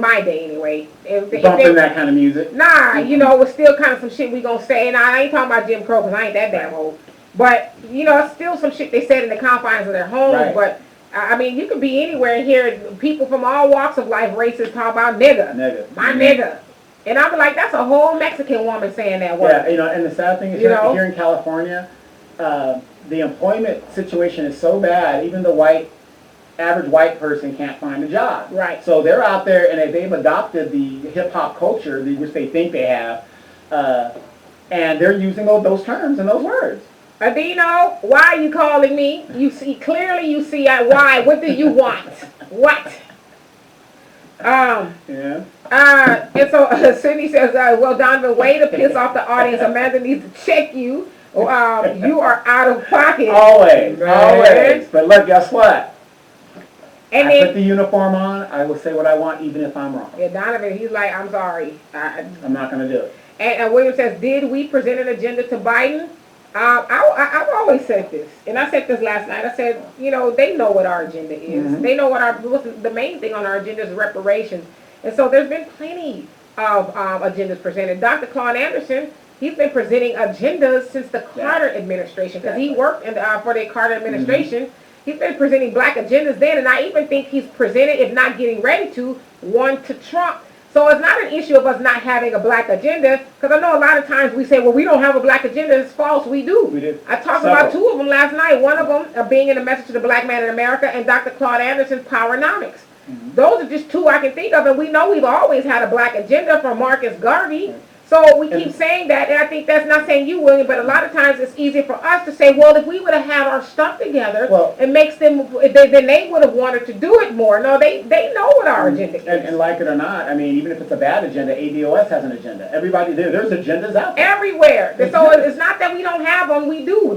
my day anyway. Bumping that kind of music? Nah, it was still kind of some shit we gonna say. And I ain't talking about Jim Crow because I ain't that damn old. But, it's still some shit they said in the confines of their homes. Right. But, you could be anywhere and hear people from all walks of life, races, talk about nigga. My nigga. And I'm like, that's a whole Mexican woman saying that word. Yeah, and the sad thing is here in California, the employment situation is so bad, even the white average white person can't find a job. Right. So they're out there and they've adopted the hip hop culture, which they think they have, and they're using those terms and those words. Adino, why are you calling me? You see, clearly you see why. What do you want? What? Yeah. And so Sydney says, well, Donovan, way to piss off the audience. Amanda needs to check you. You are out of pocket. Always, Man. always. But look, guess what? And I put the uniform on, I will say what I want even if I'm wrong. Yeah, Donovan, he's like, I'm sorry. I'm not going to do it. And William says, did we present an agenda to Biden? I've always said this, and I said this last night. I said, they know what our agenda is. Mm-hmm. They know the main thing on our agenda is reparations. And so there's been plenty of agendas presented. Dr. Claude Anderson, he's been presenting agendas since the Carter administration, because he worked for the Carter administration. Mm-hmm. He's been presenting black agendas then, and I even think he's presented, if not getting ready to, one to Trump. So it's not an issue of us not having a black agenda, because I know a lot of times we say, well, we don't have a black agenda. It's false. We do. We do. I talked about two of them last night. One of them being in the Message to the Black Man in America, and Dr. Claude Anderson's Powernomics. Mm-hmm. Those are just two I can think of, and we know we've always had a black agenda from Marcus Garvey. Right. So we keep saying that, and I think that's not saying you, William, but a lot of times it's easier for us to say, well, if we would have had our stuff together, it makes them, then they would have wanted to do it more. No, they know what our agenda is. And like it or not, I mean, even if it's a bad agenda, ADOS has an agenda. Everybody, there's agendas out there. Everywhere. So it's not that we don't have them, we do.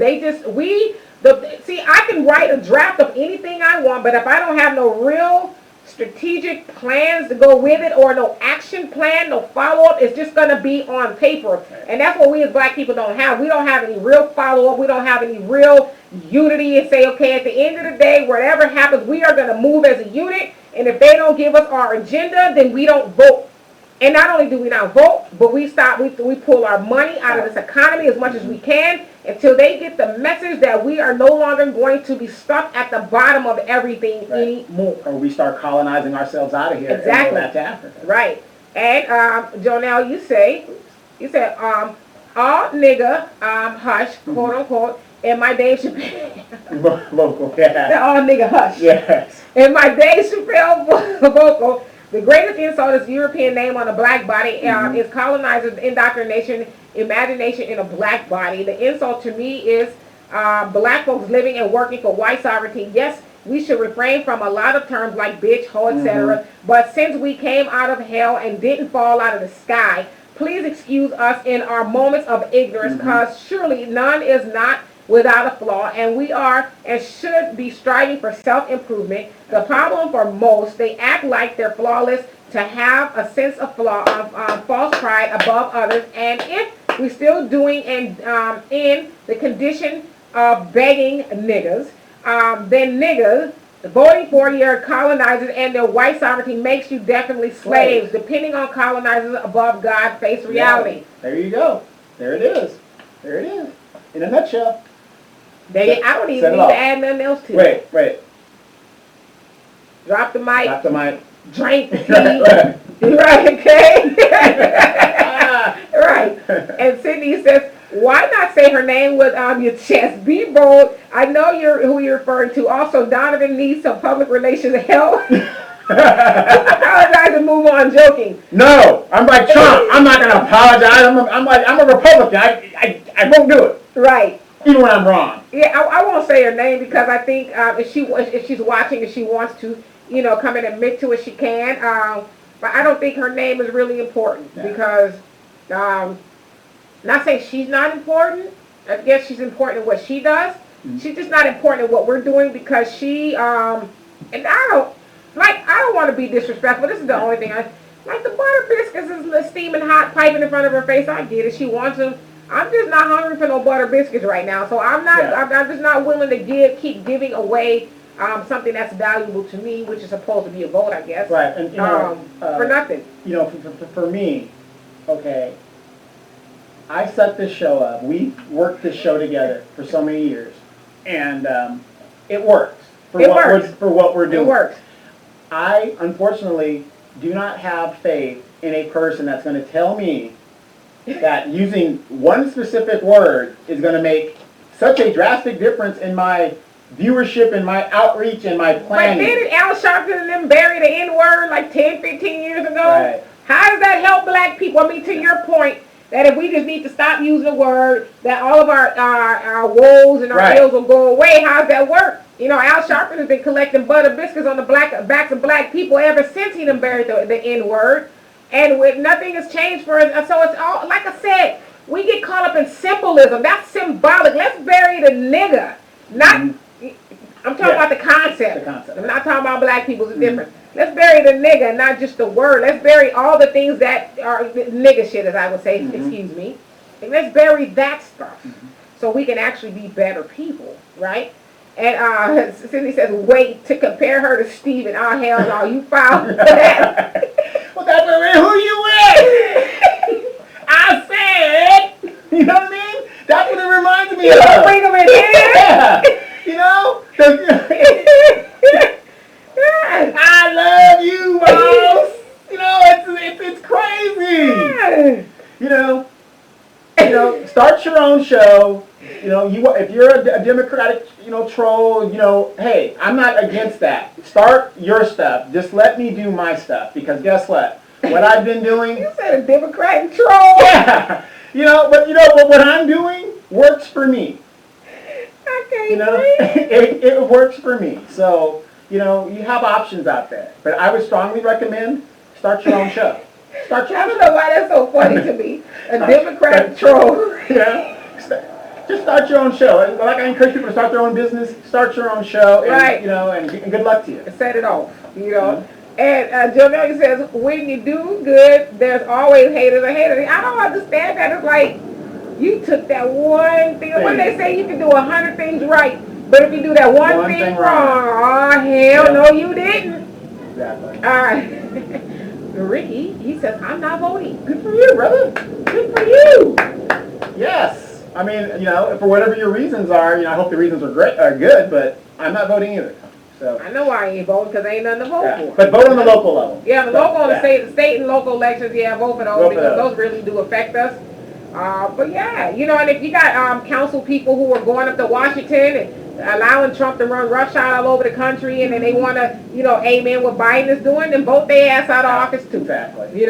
See, I can write a draft of anything I want, but if I don't have no real strategic plans to go with it, or no action plan, no follow-up, it's just going to be on paper. And that's what we as black people don't have. We don't have any real follow-up. We don't have any real unity and say, okay, at the end of the day, whatever happens, we are going to move as a unit. And if they don't give us our agenda, then we don't vote. And not only do we not vote, but we pull our money out of this economy as much as we can until they get the message that we are no longer going to be stuck at the bottom of everything anymore. Or we start colonizing ourselves out of here and go back to Africa. Right. And Jonelle, you said, all nigga, hush, quote unquote, in my Dave Chappelle. Vocal, yeah. All nigga hush. Yes. In my Dave Chappelle vocal. The greatest insult is European name on a black body is colonizers' indoctrination, imagination in a black body. The insult to me is black folks living and working for white sovereignty. Yes, we should refrain from a lot of terms like bitch, hoe, etc. But since we came out of hell and didn't fall out of the sky, please excuse us in our moments of ignorance, because surely none is not without a flaw, and we are and should be striving for self-improvement. The problem for most, they act like they're flawless to have a sense of flaw, false pride above others, and if we're still doing in the condition of begging niggas, then niggas voting for your colonizers and their white sovereignty makes you definitely slaves. Depending on colonizers above God, face reality. Yeah. There you go. There it is. There it is. In a nutshell. I don't even need to add nothing else to it. Wait. Drop the mic. Drop the mic. Drink the tea. Right, okay? Right. And Sydney says, why not say her name with your chest? Be bold. I know who you're referring to. Also, Donovan needs some public relations help. Apologize and move on. Joking. No, I'm like Trump. I'm not going to apologize. I'm a Republican. I won't do it. Right. Even when I'm wrong. Yeah, I won't say her name because I think if she's watching and she wants to, come and admit to it, she can. But I don't think her name is really important because, not saying she's not important. I guess she's important in what she does. She's just not important in what we're doing because she, and I don't want to be disrespectful. This is the only thing like the butter biscuits is steaming hot, piping in front of her face. I get it. She wants them. I'm just not hungry for no butter biscuits right now, so I'm not. Yeah. I'm just not willing to keep giving away something that's valuable to me, which is supposed to be a vote, I guess. Right, and for nothing. For me, okay. I set this show up. We worked this show together for so many years, and it works for what we're doing. It works. I unfortunately do not have faith in a person that's going to tell me that using one specific word is going to make such a drastic difference in my viewership and my outreach and my But planning. didn't Al Sharpton and them bury the N-word like 10, 15 years ago? Right. How does that help black people? I mean, to your point, that if we just need to stop using the word, that all of our woes and our ills will go away. How does that work? You know, Al Sharpton has been collecting butter biscuits on the backs of black people ever since he done buried the N-word. And nothing has changed for us. So it's all, like I said, we get caught up in symbolism. That's symbolic. Let's bury the nigga. Not, I'm talking about the concept. I'm not talking about black people. It's different. Let's bury the nigga, not just the word. Let's bury all the things that are nigga shit, as I would say. Excuse me. And let's bury that stuff so we can actually be better people, right? And Cindy says, wait to compare her to Steven. Oh, hell no, you found that. Well, that's who you with. I said, you know what I mean? That's what it reminds me of. You bring them in here? Yeah. You know? I love you, boss. You know, it's crazy. You know, start your own show. You know, if you're a Democratic, troll, hey, I'm not against that. Start your stuff. Just let me do my stuff, because guess what? What I've been doing. You said a Democratic troll. Yeah. But what I'm doing works for me. I can't it works for me. So, you have options out there. But I would strongly recommend start your own show. I don't know why that's so funny to me. A Democratic troll. Yeah. Just start your own show. Like I encourage people to start their own business. Start your own show. And, right. And good luck to you. Set it off. And Joe Melly says, when you do good, there's always haters or haters. I don't understand that. It's like, you took that one thing. When they say you can do 100 things right, but if you do that one thing wrong, oh, hell no, you didn't. Exactly. All right. Ricky, he says, I'm not voting. Good for you, brother. Good for you. Yes. I mean, for whatever your reasons are, I hope the reasons are good, but I'm not voting either. So I know why I ain't voting, because ain't nothing to vote for. But vote on the local level. Yeah, the local, the state and local elections, vote for those, because those really do affect us. But yeah, and if you got council people who are going up to Washington and allowing Trump to run roughshod all over the country, and then they want to, amen what Biden is doing, then vote their ass out of office too. Exactly.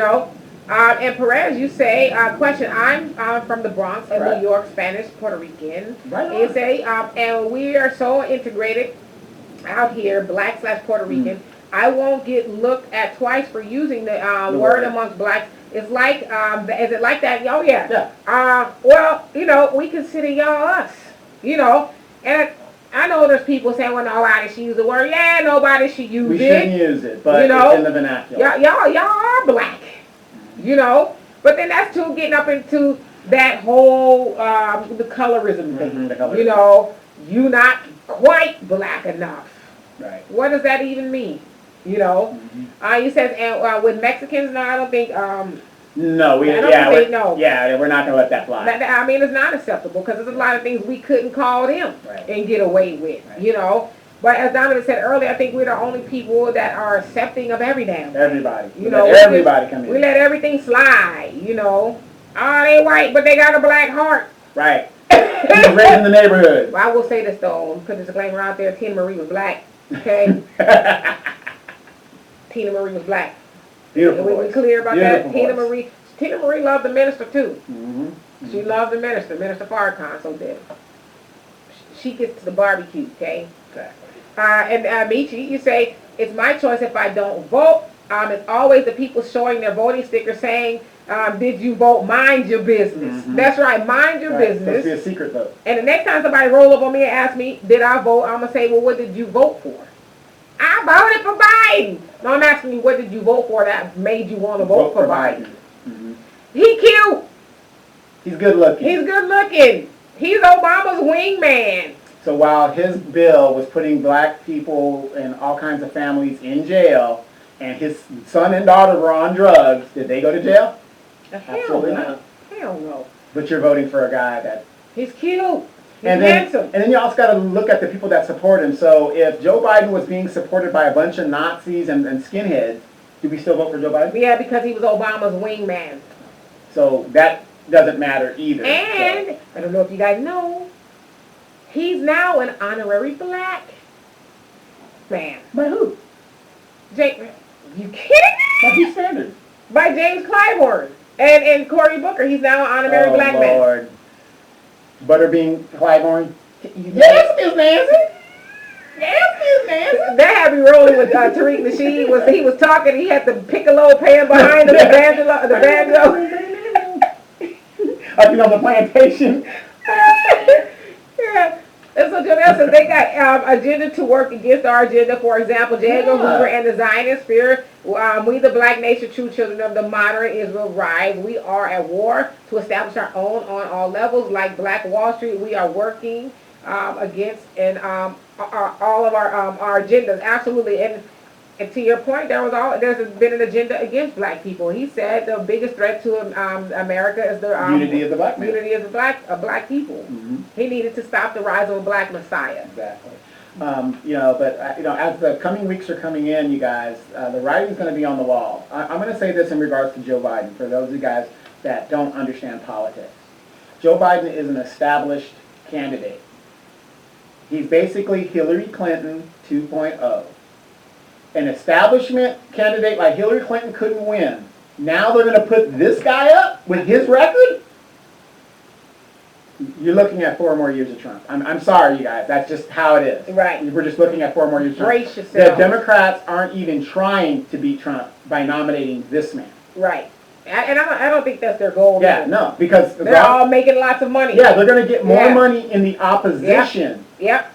And Perez, you say, question, I'm from the Bronx in New York, Spanish, Puerto Rican. Right on. You say, and we are so integrated out here, black/Puerto Rican, I won't get looked at twice for using the word amongst blacks. It's like, is it like that? Oh, yeah. Well, we consider y'all us, and I know there's people saying, well, nobody should use the word. Yeah, nobody should use it. We shouldn't use it, but it's in the vernacular. Y'all are black, but then that's too getting up into that whole, the colorism thing. The colorism. You not quite black enough. Right. What does that even mean? You said, and with Mexicans, no, I don't think. No, we're not gonna let that fly. I mean, it's not acceptable, because there's a lot of things we couldn't call them and get away with. Right. But as Donovan said earlier, I think we're the only people that are accepting of every damn thing. Everybody. Everybody come in. We let everything slide. Oh, they white, but they got a black heart. Right. He was raised in the neighborhood. Well, I will say this though, put a disclaimer out there. Tina Marie was black. Okay. Tina Marie was black. Beautiful. We clear about that. Voice. Tina Marie loved the minister too. Mm-hmm. She loved the minister, Minister Farrakhan, so did. She gets to the barbecue, okay? Exactly. And Michi, you say, it's my choice if I don't vote. It's always the people showing their voting sticker saying, did you vote? Mind your business. Mm-hmm. That's right, mind your business. It's be a secret vote. And the next time somebody roll up on me and ask me, did I vote? I'm going to say, well, what did you vote for? I voted for Biden. No, I'm asking you, what did you vote for that made you want to vote for Biden? Mm-hmm. He cute. He's good looking. He's Obama's wingman. So while his bill was putting black people and all kinds of families in jail, and his son and daughter were on drugs, did they go to jail? Absolutely not. Hell no. But you're voting for a guy that... He's cute. He's and handsome. And then you also got to look at the people that support him. So if Joe Biden was being supported by a bunch of Nazis and skinheads, do we still vote for Joe Biden? Yeah, because he was Obama's wingman. So that doesn't matter either. And, I don't know if you guys know, He's now an honorary black man. By who? You kidding me? By whose standards? By James Clyburn and Cory Booker. He's now an honorary black Lord. Butterbean Clyburn. Yes, Miss Nancy. Yes, Miss Nancy. That had me rolling with Tariq Nasheed. He was talking. He had the piccolo pan behind him, the banjo. Up on the plantation. Yeah. And so Janelle says they got agenda to work against our agenda. For example, J. Edgar Hoover and the Zionist spirit. We, the black nation, true children of the modern Israel, rise. We are at war to establish our own on all levels. Like Black Wall Street, we are working against and all of our agendas. Absolutely. And to your point, there's been an agenda against black people. He said the biggest threat to America is the unity of the black man. Unity of the black people. Mm-hmm. He needed to stop the rise of a black messiah. Exactly. But as the coming weeks are coming in, you guys, the writing's going to be on the wall. I'm going to say this in regards to Joe Biden for those of you guys that don't understand politics. Joe Biden is an established candidate. He's basically Hillary Clinton 2.0. An establishment candidate like Hillary Clinton couldn't win. Now they're going to put this guy up with his record? You're looking at 4 more years of Trump. I'm sorry, you guys. That's just how it is. Right. We're just looking at 4 more years of Trump. Brace yourself. The Democrats aren't even trying to beat Trump by nominating this man. Right. And I don't think that's their goal. Yeah, no, because they're all making lots of money. Yeah, they're going to get more money in the opposition. Yep.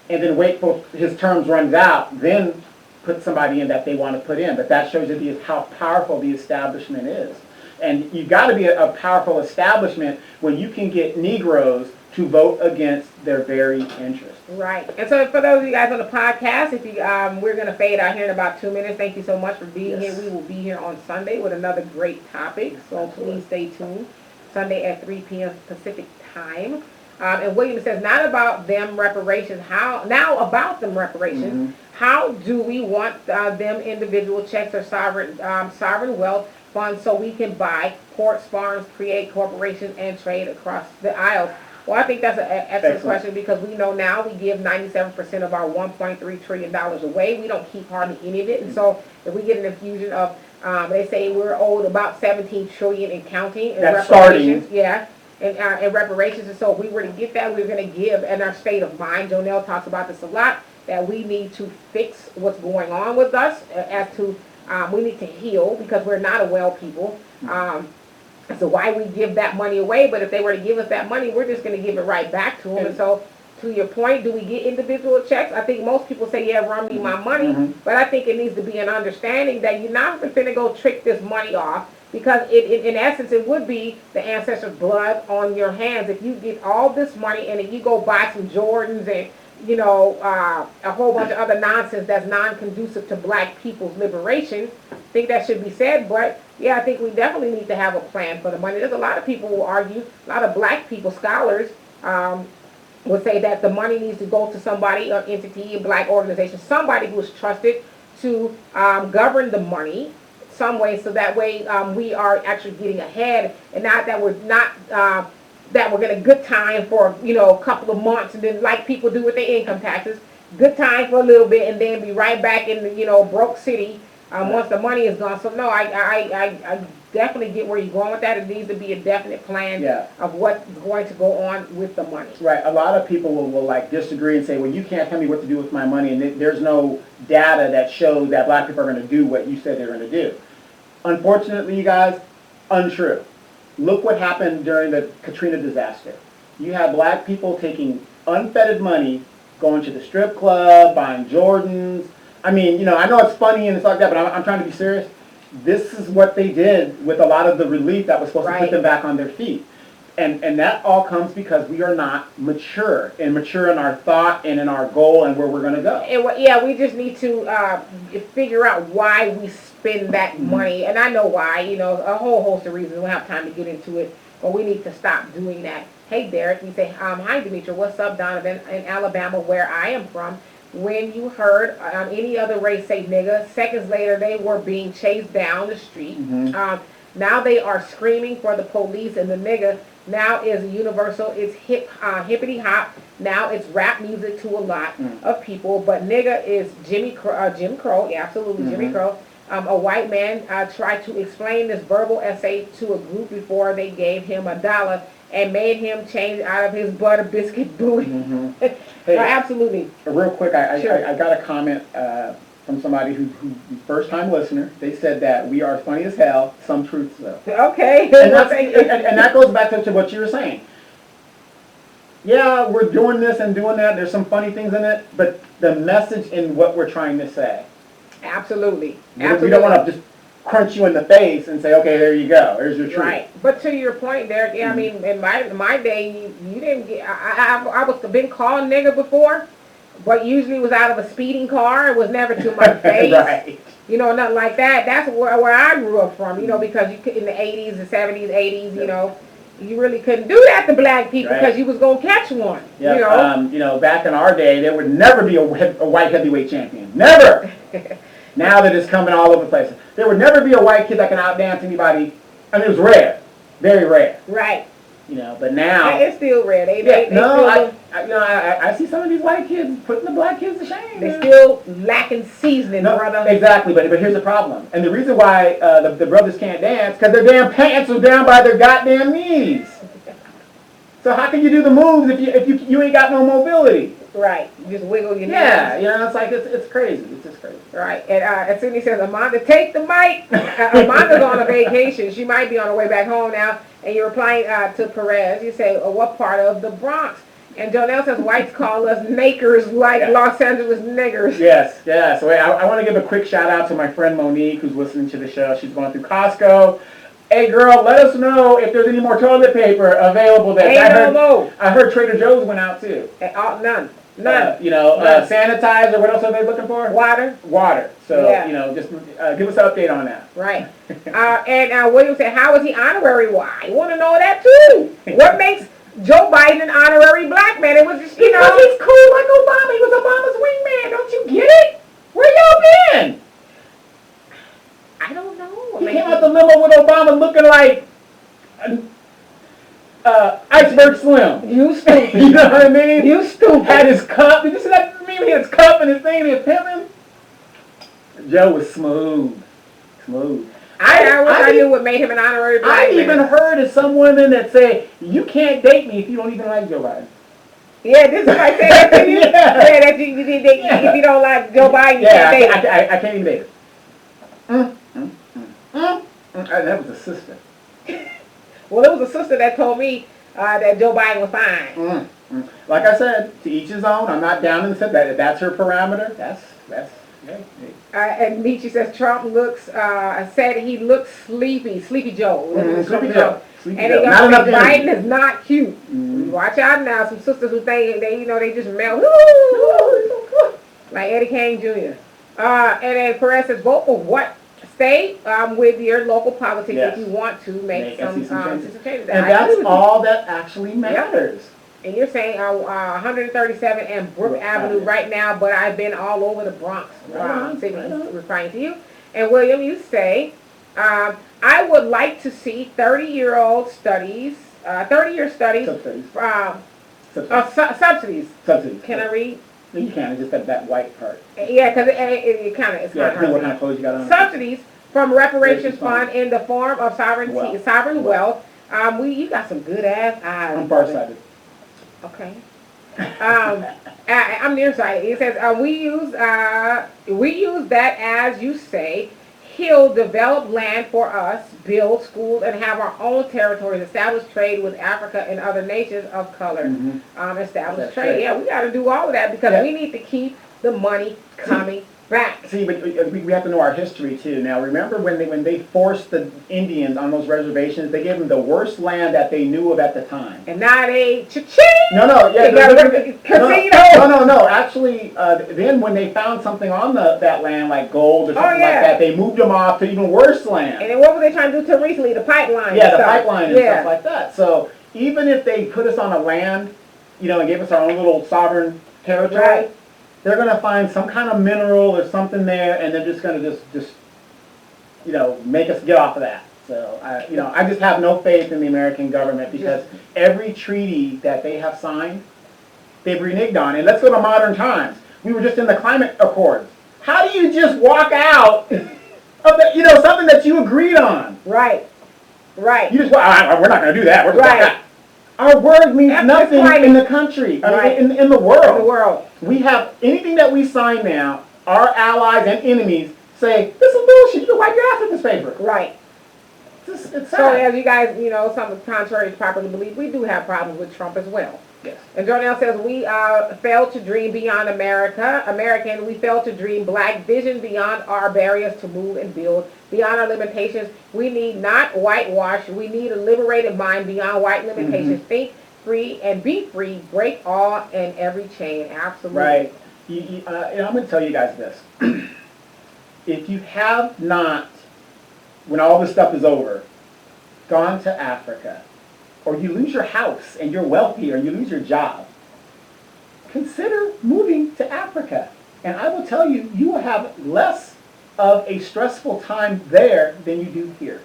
And then wait till his terms runs out, then put somebody in that they want to put in. But that shows you how powerful the establishment is. And you've got to be a powerful establishment when you can get Negroes to vote against their very interests. Right. And so for those of you guys on the podcast, if you we're going to fade out here in about 2 minutes. Thank you so much for being here. We will be here on Sunday with another great topic. So please stay tuned. Sunday at 3 p.m. Pacific time. And William says, not about them reparations. About them reparations. Mm-hmm. How do we want them individual checks or sovereign wealth funds so we can buy ports, farms, create corporations, and trade across the aisles? Well, I think that's an excellent question because we know now we give 97% of our $1.3 trillion away. We don't keep hardly any of it. And so if we get an infusion of, they say we're owed about $17 trillion in counting. In that's reparations. Starting. Yeah. And reparations. And so if we were to get that, we're going to give in our state of mind. Jonelle talks about this a lot, that we need to fix what's going on with us as to we need to heal because we're not a well people. So why we give that money away, but if they were to give us that money, we're just going to give it right back to them. And so to your point, do we get individual checks? I think most people say, yeah, run me my money. But I think it needs to be an understanding that you're not going to go trick this money off because in essence, it would be the ancestors' blood on your hands. If you get all this money and if you go buy some Jordans and a whole bunch of other nonsense that's non-conducive to black people's liberation. I think that should be said, but yeah, I think we definitely need to have a plan for the money. There's a lot of people who argue, a lot of black people, scholars, would say that the money needs to go to somebody, an entity, a black organization, somebody who is trusted to govern the money some way, so that way we are actually getting ahead, and not that we're not that we're getting a good time for a couple of months, and then like people do with their income taxes, good time for a little bit, and then be right back in the broke city once the money is gone. So no, I definitely get where you're going with that. It needs to be a definite plan of what's going to go on with the money. Right. A lot of people will like disagree and say, well, you can't tell me what to do with my money, and there's no data that shows that black people are going to do what you said they're going to do. Unfortunately, you guys, untrue. Look what happened during the Katrina disaster. You had black people taking unfettered money, going to the strip club, buying Jordans. I mean, I know it's funny and it's like that, but I'm trying to be serious. This is what they did with a lot of the relief that was supposed to put them back on their feet. And that all comes because we are not mature in our thought and in our goal and where we're going to go. And we just need to figure out why we spend that money. And I know why, a whole host of reasons. We don't have time to get into it, but we need to stop doing that. Hey, Derek, you say, hi, Demetra. What's up, Donovan? In Alabama, where I am from, when you heard any other race say nigga, seconds later they were being chased down the street. Now they are screaming for the police, and the nigga now is universal. It's hippity hop. Now it's rap music to a lot of people. But nigga is Jim Crow. Yeah, absolutely, Jimmy Crow. A white man tried to explain this verbal essay to a group before they gave him $1 and made him change out of his butter biscuit booty. Hey, absolutely. Real quick, Sure. I got a comment from somebody who first time listener. They said that we are funny as hell. Some truths though. Okay. And that goes back to what you were saying. Yeah, we're doing this and doing that. There's some funny things in it, but the message in what we're trying to say. Absolutely. We don't want to just crunch you in the face and say, okay, there you go. There's your truth. Right. But to your point, Derek, yeah, I mean, in my day, you didn't get, I was been called nigga before, but usually it was out of a speeding car. It was never to my face. Right. You know, nothing like that. That's where I grew up from, you know, because you could, in the 80s, the 70s, 80s, you know, you really couldn't do that to black people because you was going to catch one. Yeah. You know, back in our day, there would never be a white heavyweight champion. Never. Now that it's coming all over the place. There would never be a white kid that can outdance anybody. I mean, it was rare. Very rare. Right. You know, but now... It's still rare. I see some of these white kids putting the black kids to shame. They're still lacking seasoning, brother. Exactly, but here's the problem. And the reason why the brothers can't dance, because their damn pants are down by their goddamn knees. So how can you do the moves if you ain't got no mobility? Right. You just wiggle your hands. Yeah, you know, it's like, it's crazy. It's just crazy. Right. And Sydney says, Amanda, take the mic. Amanda's on a vacation. She might be on her way back home now. And you're replying to Perez. You say, what part of the Bronx? And Jonelle says, whites call us nakers like Los Angeles niggers. Yes, yeah. So I want to give a quick shout out to my friend Monique, who's listening to the show. She's going through Costco. Hey, girl, let us know if there's any more toilet paper available. I heard Trader Joe's went out, too. None. Sanitizer. What else are they looking for? Water. So, you know, just give us an update on that. Right. And William said, how is he honorary? Why? I want to know that, too. What makes Joe Biden an honorary black man? It was just, you know. Because he's cool like Obama. He was Obama's wingman. Don't you get it? Where y'all been? I don't know. He came out the limo with Obama looking like Iceberg Slim. You stupid. You know what I mean? You stupid. Had his cup. Did you see that meme? He had his cup and his thing and he was pimping. Joe was smooth. I knew what made him an honorary black man. I even heard of some women that say, you can't date me if you don't even like Joe Biden. Yeah, this is what I said that to you. If you don't like Joe Biden, you can't date him. I can't even date him. That was a sister. Well, it was a sister that told me that Joe Biden was fine. Like I said, to each his own. I'm not down in the sense that if that's her parameter, that's and Nietzsche says Trump said he looks sleepy. Sleepy Joe. Sleepy Joe. And he goes, Biden is not cute. Watch out now. Some sisters who think they just melt. Like Eddie Kane Jr. And then Perez says, vote for what? Stay with your local politics if you want to make some changes. And that's all that actually matters. Yep. And you're saying 137 and Brook Avenue right now, but I've been all over the Bronx. Referring to you. And William, you say, I would like to see 30-year studies. Subsidies. Can I read? No, you can't. It's just that white part. Yeah, because it's kind of what kind of clothes you got on. Subsidies from reparations fund in the form of sovereign wealth. You got some good ass eyes. I'm farsighted. Okay. I'm nearsighted. It says we use that, as you say. He'll develop land for us, build schools, and have our own territories, establish trade with Africa and other nations of color. Establish trade. Yeah, we got to do all of that because we need to keep the money coming back. See, but we have to know our history too. Now, remember when they forced the Indians on those reservations, they gave them the worst land that they knew of at the time. And now they cha-ching! No. Actually, then when they found something on that land, like gold or something like that, they moved them off to even worse land. And then what were they trying to do to recently? The pipeline. Yeah, the pipeline and stuff like that. So even if they put us on a land, and gave us our own little sovereign territory, they're going to find some kind of mineral or something there, and they're just going to just make us get off of that. So, I just have no faith in the American government because every treaty that they have signed, they've reneged on. And let's go to modern times. We were just in the climate accords. How do you just walk out of something that you agreed on? Right. Right. You just, we're not going to do that. We're just like that. Our word means nothing in the country, in the world. In the world. We have anything that we sign now, our allies and enemies say, this is bullshit. You can wipe your ass with this paper. Right. It's so as you guys, some contrary to popular belief, we do have problems with Trump as well. Yes. And Jordan says, we fail to dream beyond American, we fail to dream black vision beyond our barriers to move and build, beyond our limitations. We need not whitewash. We need a liberated mind beyond white limitations. Think free and be free. Break all and every chain. Absolutely. Right. I'm going to tell you guys this. If you have not, when all this stuff is over, gone to Africa, or you lose your house and you're wealthy, or you lose your job, consider moving to Africa. And I will tell you, you will have less of a stressful time there than you do here.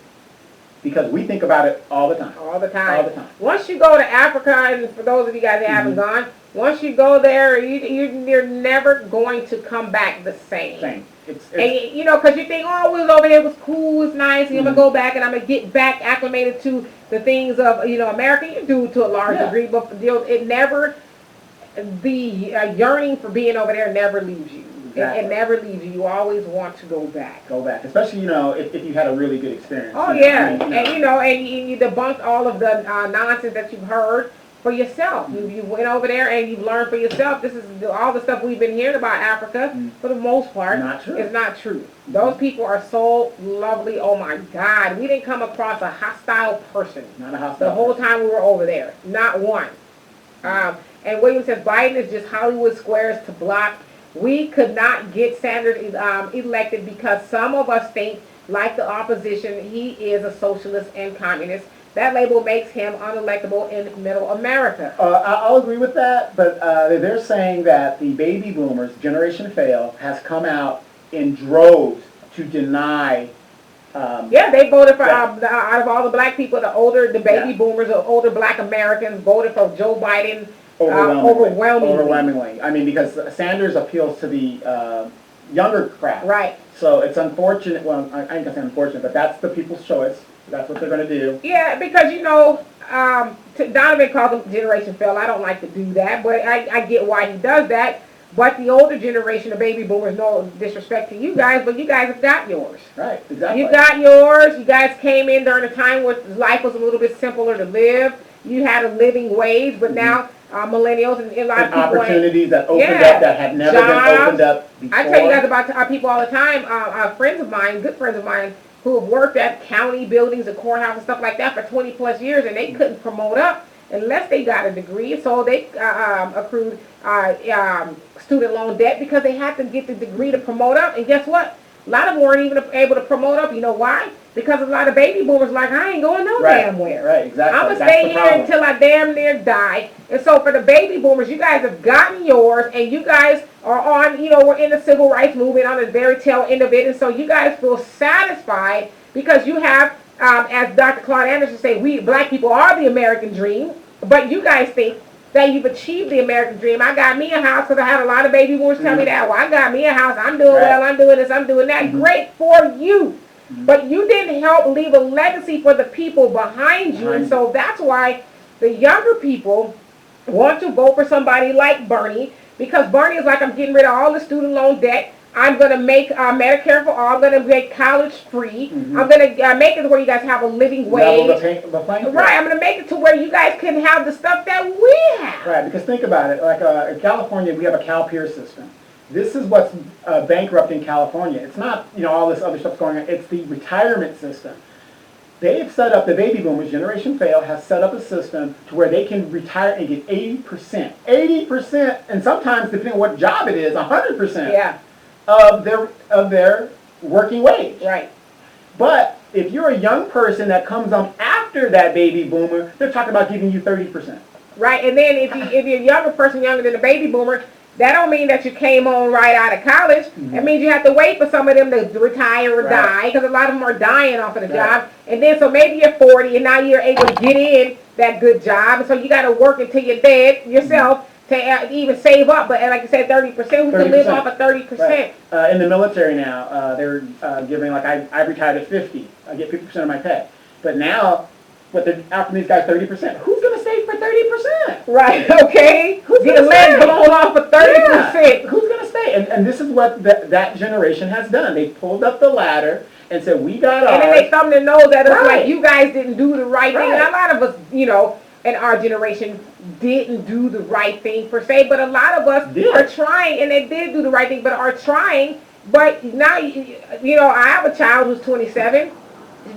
Because we think about it all the time. All the time. All the time. Once you go to Africa, and for those of you guys that haven't gone, once you go there, you're never going to come back the same. It's because you think, oh, we was over there, it was cool, it was nice, and I'm going to go back and I'm going to get back acclimated to the things of, America. You do to a large degree, but it never, the yearning for being over there never leaves you. Exactly. It never leaves you. You always want to go back. Go back, especially, if you had a really good experience. Oh, yeah. And you debunked all of the nonsense that you've heard for yourself. You went over there and you've learned for yourself. This is all the stuff we've been hearing about Africa, for the most part, is not true. Those people are so lovely. Oh my God. We didn't come across a hostile person. Not a hostile the whole time we were over there. Not one. And William says Biden is just Hollywood squares to block. We could not get Sanders elected because some of us think, like the opposition, he is a socialist and communist. That label makes him unelectable in middle America. I'll agree with that, but they're saying that the baby boomers, Generation Fail, has come out in droves to deny. They voted for, out of all the black people, the baby boomers, the older black Americans voted for Joe Biden overwhelmingly. I mean, because Sanders appeals to the younger crowd. Right. So it's unfortunate, well, I ain't going to say unfortunate, but that's the people's choice. That's what they're going to do. Yeah, because, Donovan calls them Generation Fail. I don't like to do that, but I get why he does that. But the older generation of baby boomers, no disrespect to you guys, but you guys have got yours. Right, exactly. You got yours. You guys came in during a time where life was a little bit simpler to live. You had a living wage, but now millennials and a lot of people... opportunities that opened up that had never been opened up before. I tell you guys about people all the time, friends of mine, good friends of mine, who have worked at county buildings, the courthouse and stuff like that for 20 plus years, and they couldn't promote up unless they got a degree. So they accrued student loan debt because they had to get the degree to promote up. And guess what? A lot of them weren't even able to promote up. You know why? Because a lot of baby boomers like, I ain't going no damn where. Right, exactly. I'm going to stay here until I damn near die. And so for the baby boomers, you guys have gotten yours, and you guys are on, we're in the civil rights movement on the very tail end of it. And so you guys feel satisfied because you have, as Dr. Claude Anderson say, we black people are the American dream. But you guys think that you've achieved the American dream. I got me a house because I had a lot of baby boomers tell me that. Well, I got me a house. I'm doing well. I'm doing this. I'm doing that. Great for you. But you didn't help leave a legacy for the people behind you. And so that's why the younger people want to vote for somebody like Bernie, because Bernie is like, I'm getting rid of all the student loan debt. I'm going to make Medicare for all. I'm going to make college free. I'm going to make it where you guys have a living wage. Right. I'm going to make it to where you guys can have the stuff that we have. Right. Because think about it. Like in California, we have a CalPERS system. This is what's bankrupting California. It's not, all this other stuff's going on. It's the retirement system. They've set up, the baby boomers, Generation Fail, has set up a system to where they can retire and get 80%. 80%, and sometimes, depending on what job it is, 100% of their working wage. Right. But if you're a young person that comes on after that baby boomer, they're talking about giving you 30%. Right, and then if you're a younger person, younger than a baby boomer, That don't mean that you came on right out of college. Mm-hmm. It means you have to wait for some of them to retire or die, because a lot of them are dying off of the job. And then so maybe you're 40 and now you're able to get in that good job. And so you got to work until you're dead yourself to even save up. But like I said, 30%, who can live off of 30%? Right. In the military now, they're giving, like, I retired at 50. I get 50% of my pay. But now, what they're offering these guys 30%. Who's going to stay for 30%? Right, okay. Who's Get a leg blown off for 30%. Yeah. Who's going to stay? And this is what that generation has done. They pulled up the ladder and said, we got ours. And then they thumb their nose at us like, you guys didn't do the right thing. And a lot of us, in our generation didn't do the right thing per se, but a lot of us are trying, and they did do the right thing, but are trying. But now, I have a child who's 27.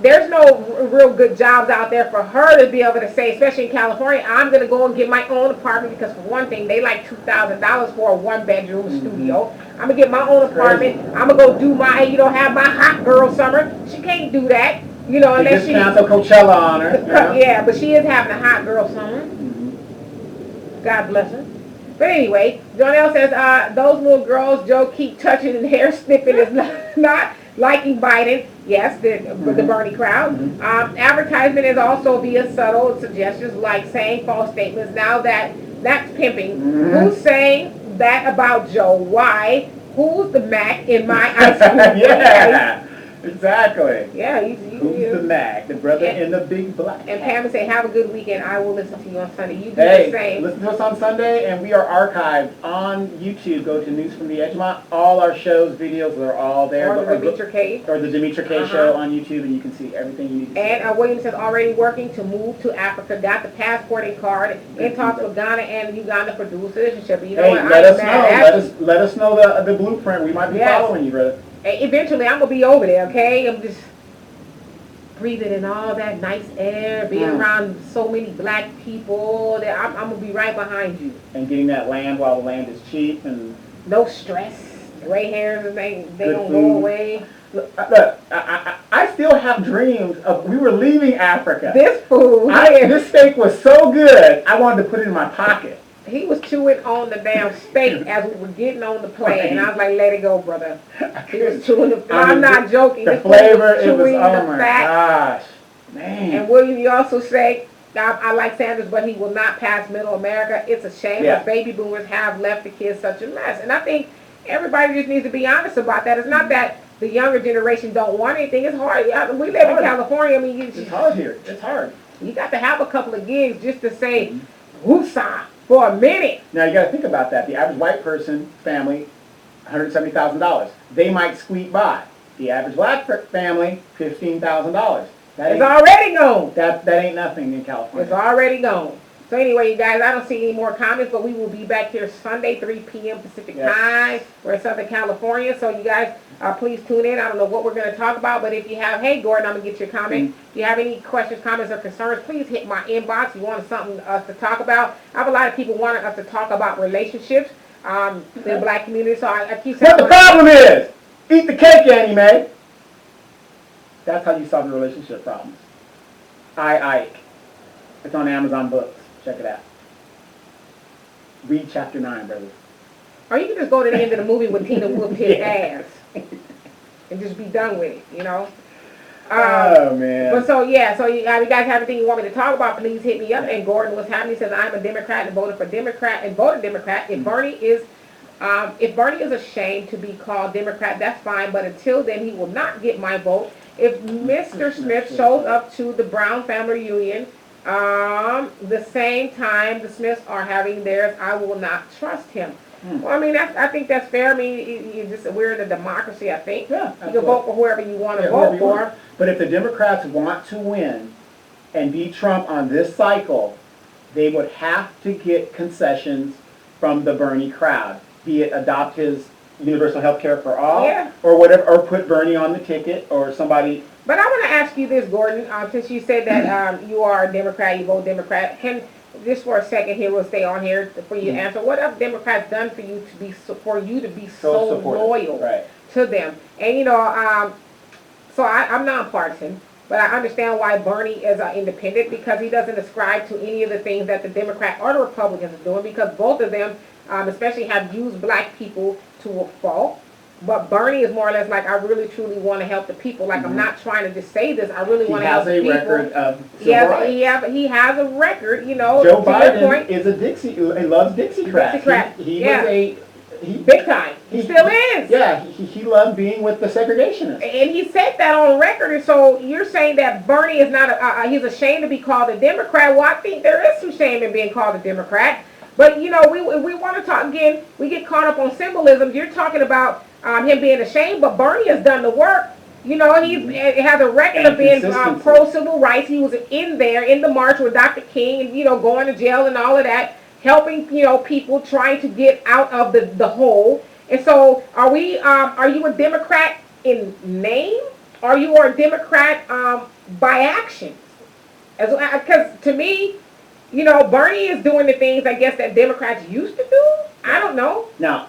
There's no real good jobs out there for her to be able to say, especially in California, I'm going to go and get my own apartment, because for one thing, they like $2,000 for a one-bedroom studio. I'm going to get my own apartment. I'm going to go do have my hot girl summer. She can't do that, unless she... discounts of Coachella on her. Yeah, but she is having a hot girl summer. God bless her. But anyway, Jonelle says, those little girls Joe keep touching and hair snipping is not liking Biden. Yes, the Bernie crowd. Advertisement is also via subtle suggestions like saying false statements. Now that's pimping. Who's saying that about Joe? Why? Who's the Mac in my ice cream? Yeah. Exactly. Yeah, who's the Mac? The brother in the big black. And Pam would say, have a good weekend. I will listen to you on Sunday. You do the same. Listen to us on Sunday, and we are archived on YouTube. Go to News from the Edgemont. All our shows, videos, they're all there. Or the Demetra K. Or the Demetra K show on YouTube, and you can see everything you need to see. And William says, already working to move to Africa. Got the passport and card. In talks with Ghana and Uganda for dual citizenship. But you know what? Let us know. Let us know the blueprint. We might be following you, brother. Eventually, I'm going to be over there, okay? I'm just breathing in all that nice air, being around so many black people. That I'm going to be right behind you. And getting that land while the land is cheap. And no stress. Gray hairs, they don't go away. Look, I still have dreams of, we were leaving Africa. This food. This steak was so good, I wanted to put it in my pocket. He was chewing on the damn steak as we were getting on the plane, and I was like, let it go, brother. He was chewing the I'm not joking. The flavor, it was, oh my gosh. Man. And William, you also say, I like Sanders, but he will not pass middle America. It's a shame that baby boomers have left the kids such a mess. And I think everybody just needs to be honest about that. It's not that the younger generation don't want anything. It's hard. We live in California. I mean, it's hard here. It's hard. You got to have a couple of gigs just to say, woosah. For a minute. Now you got to think about that. The average white person family, $170,000. They might squeak by. The average black family, $15,000. It's already gone. That ain't nothing in California. It's already gone. So anyway, you guys, I don't see any more comments, but we will be back here Sunday, 3 p.m. Pacific time. We're in Southern California, so you guys, please tune in. I don't know what we're going to talk about, but if you have, hey, Gordon, I'm going to get your comment. If you have any questions, comments, or concerns, please hit my inbox. You want something us to talk about. I have a lot of people wanting us to talk about relationships in the black community, so I keep saying. What the problem is, eat the cake, Annie Mae. That's how you solve your relationship problems. Ike. It's on Amazon Books. Check it out. Read chapter 9, brothers. Or you can just go to the end of the movie with Tina whooped his ass and just be done with it, Oh, man. But so you guys have anything you want me to talk about, please hit me up. And Gordon, what's happening? He says, I'm a Democrat and voted Democrat. If Bernie is ashamed to be called Democrat, that's fine. But until then, he will not get my vote. If Mr. Smith shows up to the Brown family reunion, the same time the Smiths are having theirs, I will not trust him. Well, I mean, I think that's fair. I mean, we're in a democracy, I think. Yeah, you can vote for whoever you want to vote for. But if the Democrats want to win and beat Trump on this cycle, they would have to get concessions from the Bernie crowd, be it adopt his universal health care for all, or whatever, or put Bernie on the ticket, or somebody. But I want to ask you this, Gordon, since you said that you are a Democrat, you vote Democrat. Just for a second here, we'll stay on here for you to answer. What have Democrats done for you to be so loyal to them? And so I'm nonpartisan. But I understand why Bernie is independent, because he doesn't ascribe to any of the things that the Democrat or the Republicans are doing, because both of them, especially, have used black people to a fault. But Bernie is more or less like, I really truly want to help the people. Like, I'm not trying to just say this. I really want to help the people. He has a record of civil rights. He has a record, you know. Joe Biden is a Dixie, he loves Dixiecrats. He was big time. He still is. Yeah, he loved being with the segregationists. And he said that on record. And so you're saying that Bernie is not, he's ashamed to be called a Democrat. Well, I think there is some shame in being called a Democrat. But, you know, we want to talk again, we get caught up on symbolism. You're talking about him being ashamed, but Bernie has done the work. You know, he has a record of being pro-civil rights. He was in there in the march with Dr. King and, you know, going to jail and all of that, helping, you know, people trying to get out of the hole. And so are you a Democrat in name? Or you are a Democrat by action? Because to me, you know, Bernie is doing the things, I guess, that Democrats used to do. I don't know. Now,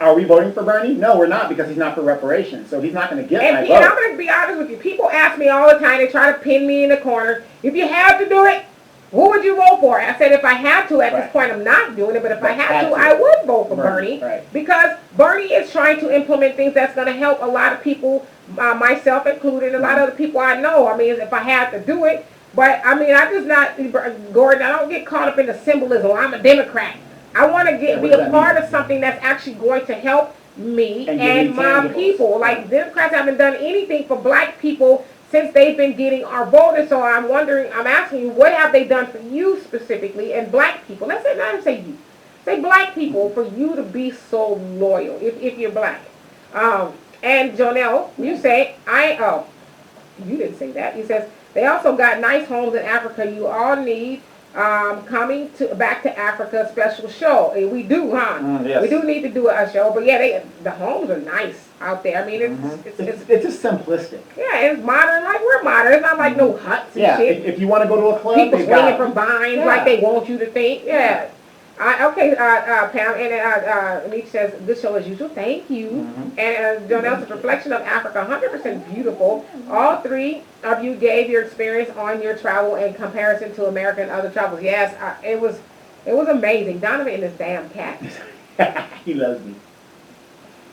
are we voting for Bernie? No, we're not, because he's not for reparations. So he's not going to get my vote. And I'm going to be honest with you. People ask me all the time. They try to pin me in the corner. If you have to do it, who would you vote for? I said if I had to. At this point, I'm not doing it. But if I had to, I would vote for Bernie. Right. Because Bernie is trying to implement things that's going to help a lot of people, myself included, a lot of other people I know. I mean, if I had to do it. But, I mean, I'm just not, Gordon, I don't get caught up in the symbolism. I'm a Democrat. I want to be a part of something that's actually going to help me and my people. Like, Democrats haven't done anything for black people since they've been getting our vote. And so I'm asking you, what have they done for you specifically and black people? Let's say, not even say you. Say black people, for you to be so loyal, if you're black. And Jonelle, you say, you didn't say that. He says, they also got nice homes in Africa. You all need coming back to Africa special show. We do, huh? Yes. We do need to do a show. But yeah, the homes are nice out there. I mean, it's just simplistic. Yeah, it's modern, like we're modern. It's not like no huts and shit. If you want to go to a club, people swinging from vines like they want you to think. Yeah. Okay, Pam, and Nietzsche says, good show as usual, thank you. And Jonelle says, reflection of Africa, 100% beautiful. All three of you gave your experience on your travel in comparison to America and other travels. Yes, it was amazing. Donovan and his damn cat. He loves me.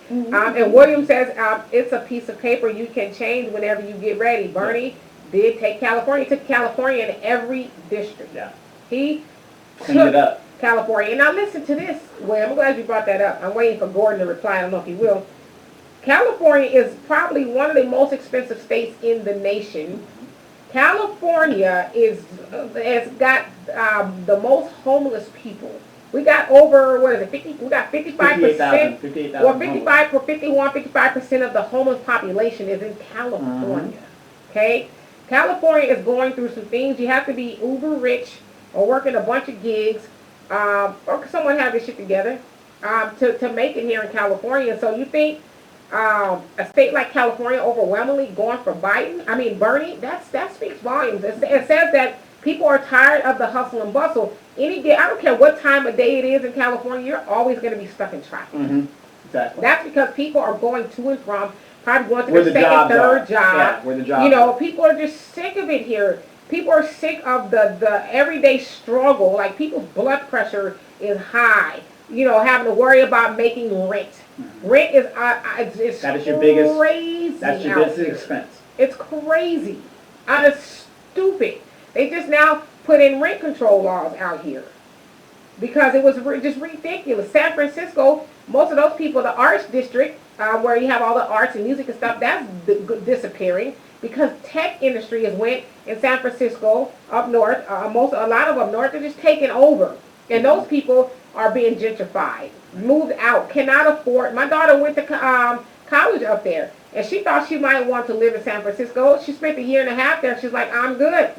And William says, it's a piece of paper you can change whenever you get ready. Bernie did take California. He took California in every district. Yeah. He cleaned it up. California. And now listen to this. Well, I'm glad you brought that up. I'm waiting for Gordon to reply. I don't know if he will. California is probably one of the most expensive states in the nation. California has got the most homeless people. We got over, what is it, 50? We got 55%. 58,000. Or 55% of the homeless population is in California. Okay? California is going through some things. You have to be uber rich or working a bunch of gigs. Or someone have this shit together to make it here in California. So you think a state like California overwhelmingly going for Bernie, that speaks volumes. It says that people are tired of the hustle and bustle. I don't care what time of day it is in California, you're always going to be stuck in traffic. Exactly. That's because people are going to and from, probably going to their second, third job. Yeah, where the jobs you know, people are just sick of it here. People are sick of the everyday struggle. Like, people's blood pressure is high. You know, having to worry about making rent. Rent is it's that is your biggest, crazy. That's your biggest expense. It's crazy. It's stupid. They just now put in rent control laws out here because it was just ridiculous. San Francisco, most of those people, the arts district, where you have all the arts and music and stuff, that's disappearing. Because tech industry has went in San Francisco up north, a lot of them north are just taking over, and those people are being gentrified, moved out, cannot afford. My daughter went to college up there, and she thought she might want to live in San Francisco. She spent a year and a half there. She's like, I'm good.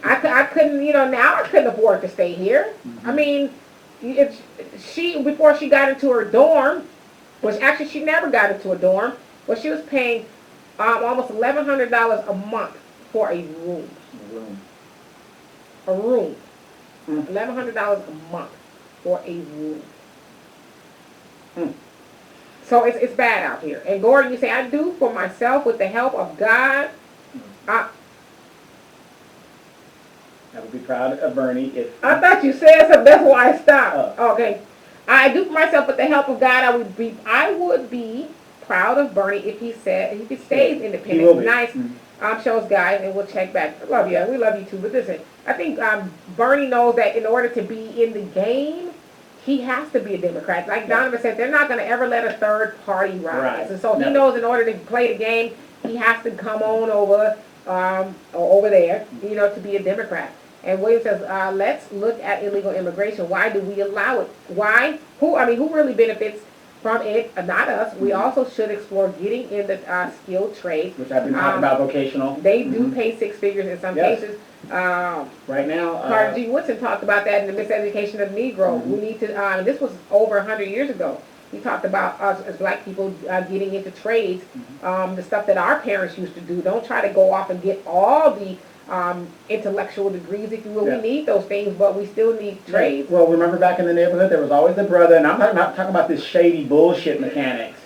I couldn't, now I couldn't afford to stay here. I mean, before she got into her dorm, which actually she never got into a dorm, but she was paying almost $1,100 a month for a room. A room. $1,100 a month for a room. So it's bad out here. And Gordon, you say, I do for myself with the help of God. I would be proud of Bernie if. I thought you said something. That's why I stopped. Okay. I do for myself, with the help of God, I would be proud of Bernie if he stays independent. He will be. Nice. Shows guys, and we'll check back. I love you. We love you too. But listen, I think Bernie knows that in order to be in the game, he has to be a Democrat. Like Donovan said, they're not going to ever let a third party rise. Right. And so he knows in order to play the game, he has to come on over there, to be a Democrat. And William says, let's look at illegal immigration. Why do we allow it? Why? Who really benefits from it? Not us. We also should explore getting in the skilled trades. Which I've been talking about, vocational. They do pay six figures in some cases. Right now. Carter G. Woodson talked about that in the miseducation of the Negro. We need to, this was over 100 years ago. He talked about us as black people getting into trades, the stuff that our parents used to do. Don't try to go off and get all the intellectual degrees, if you will. We need those things, but we still need trades. Well, remember back in the neighborhood, there was always the brother, and I'm not talking about this shady bullshit mechanics.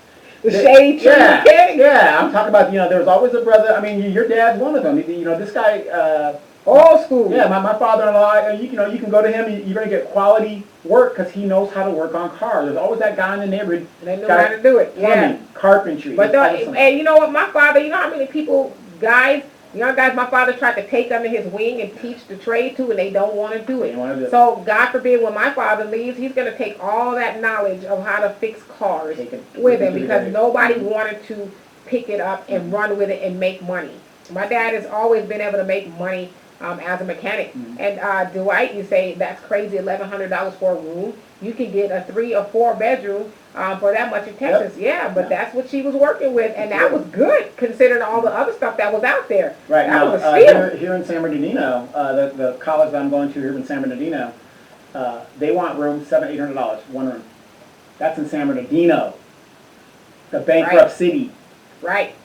The shady mechanics? Yeah, I'm talking about, there was always a brother. I mean, your dad's one of them. This guy... old school. Yeah, my father-in-law, you can go to him, you're going to get quality work because he knows how to work on cars. There's always that guy in the neighborhood. And they know how to do it. Plumbing, carpentry. But and you know what, my father, how many people, young guys, my father tried to take under his wing and teach the trade to, and they don't want to do it. So, God forbid, when my father leaves, he's going to take all that knowledge of how to fix cars with him because nobody wanted to pick it up and run with it and make money. My dad has always been able to make money as a mechanic. And Dwight, you say that's crazy, $1,100 for a room. You can get a 3 or 4 bedroom for that much in Texas. But that's what she was working with, and that was good considering all the other stuff that was out there. Right. That Now, was a steal. here in San Bernardino, the college that I'm going to here in San Bernardino, they want rooms $700-800, one room. That's in San Bernardino, the bankrupt city. Right.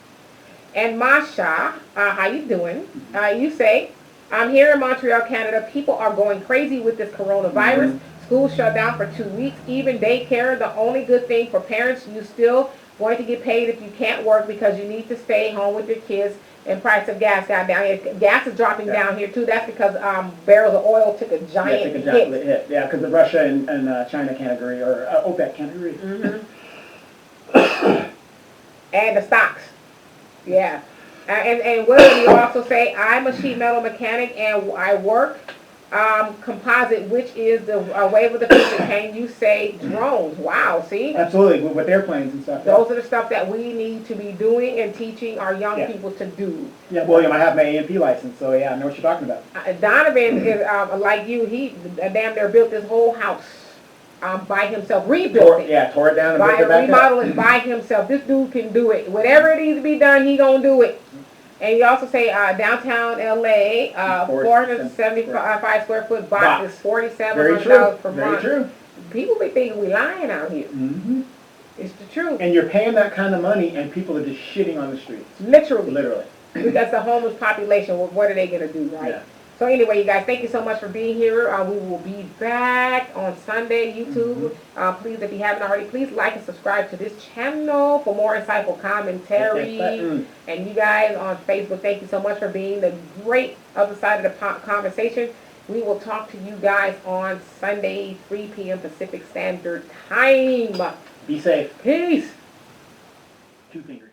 And Masha, how you doing? You say, I'm here in Montreal, Canada. People are going crazy with this coronavirus. Schools shut down for 2 weeks. Even daycare, the only good thing for parents, you still going to get paid if you can't work because you need to stay home with your kids. And price of gas got down here. Gas is dropping down here too. That's because barrels of oil took a giant hit. Yeah, because the Russia and China can't agree, or OPEC can't agree. And the stocks. Yeah. And William, you also say, I'm a sheet metal mechanic and I work composite, which is the wave of the future. Can you say drones? Wow, see? Absolutely, with airplanes and stuff. Those are the stuff that we need to be doing and teaching our young people to do. Yeah, William, I have my A&P license, so I know what you're talking about. Donovan is like you. He damn near built this whole house by himself, rebuilt it. Tore it down and built it back remodel it by himself. This dude can do it. Whatever it needs to be done, he gonna do it. And you also say downtown LA, 475 square foot box is $4,700 per month. Very true. People be thinking we lying out here. It's the truth. And you're paying that kind of money, and people are just shitting on the streets. Literally. Because the homeless population, what are they gonna do, right? Yeah. So anyway, you guys, thank you so much for being here. We will be back on Sunday, YouTube. Please, if you haven't already, please like and subscribe to this channel for more insightful commentary. And you guys on Facebook, thank you so much for being the great other side of the conversation. We will talk to you guys on Sunday, 3 p.m. Pacific Standard Time. Be safe. Peace. 2 fingers.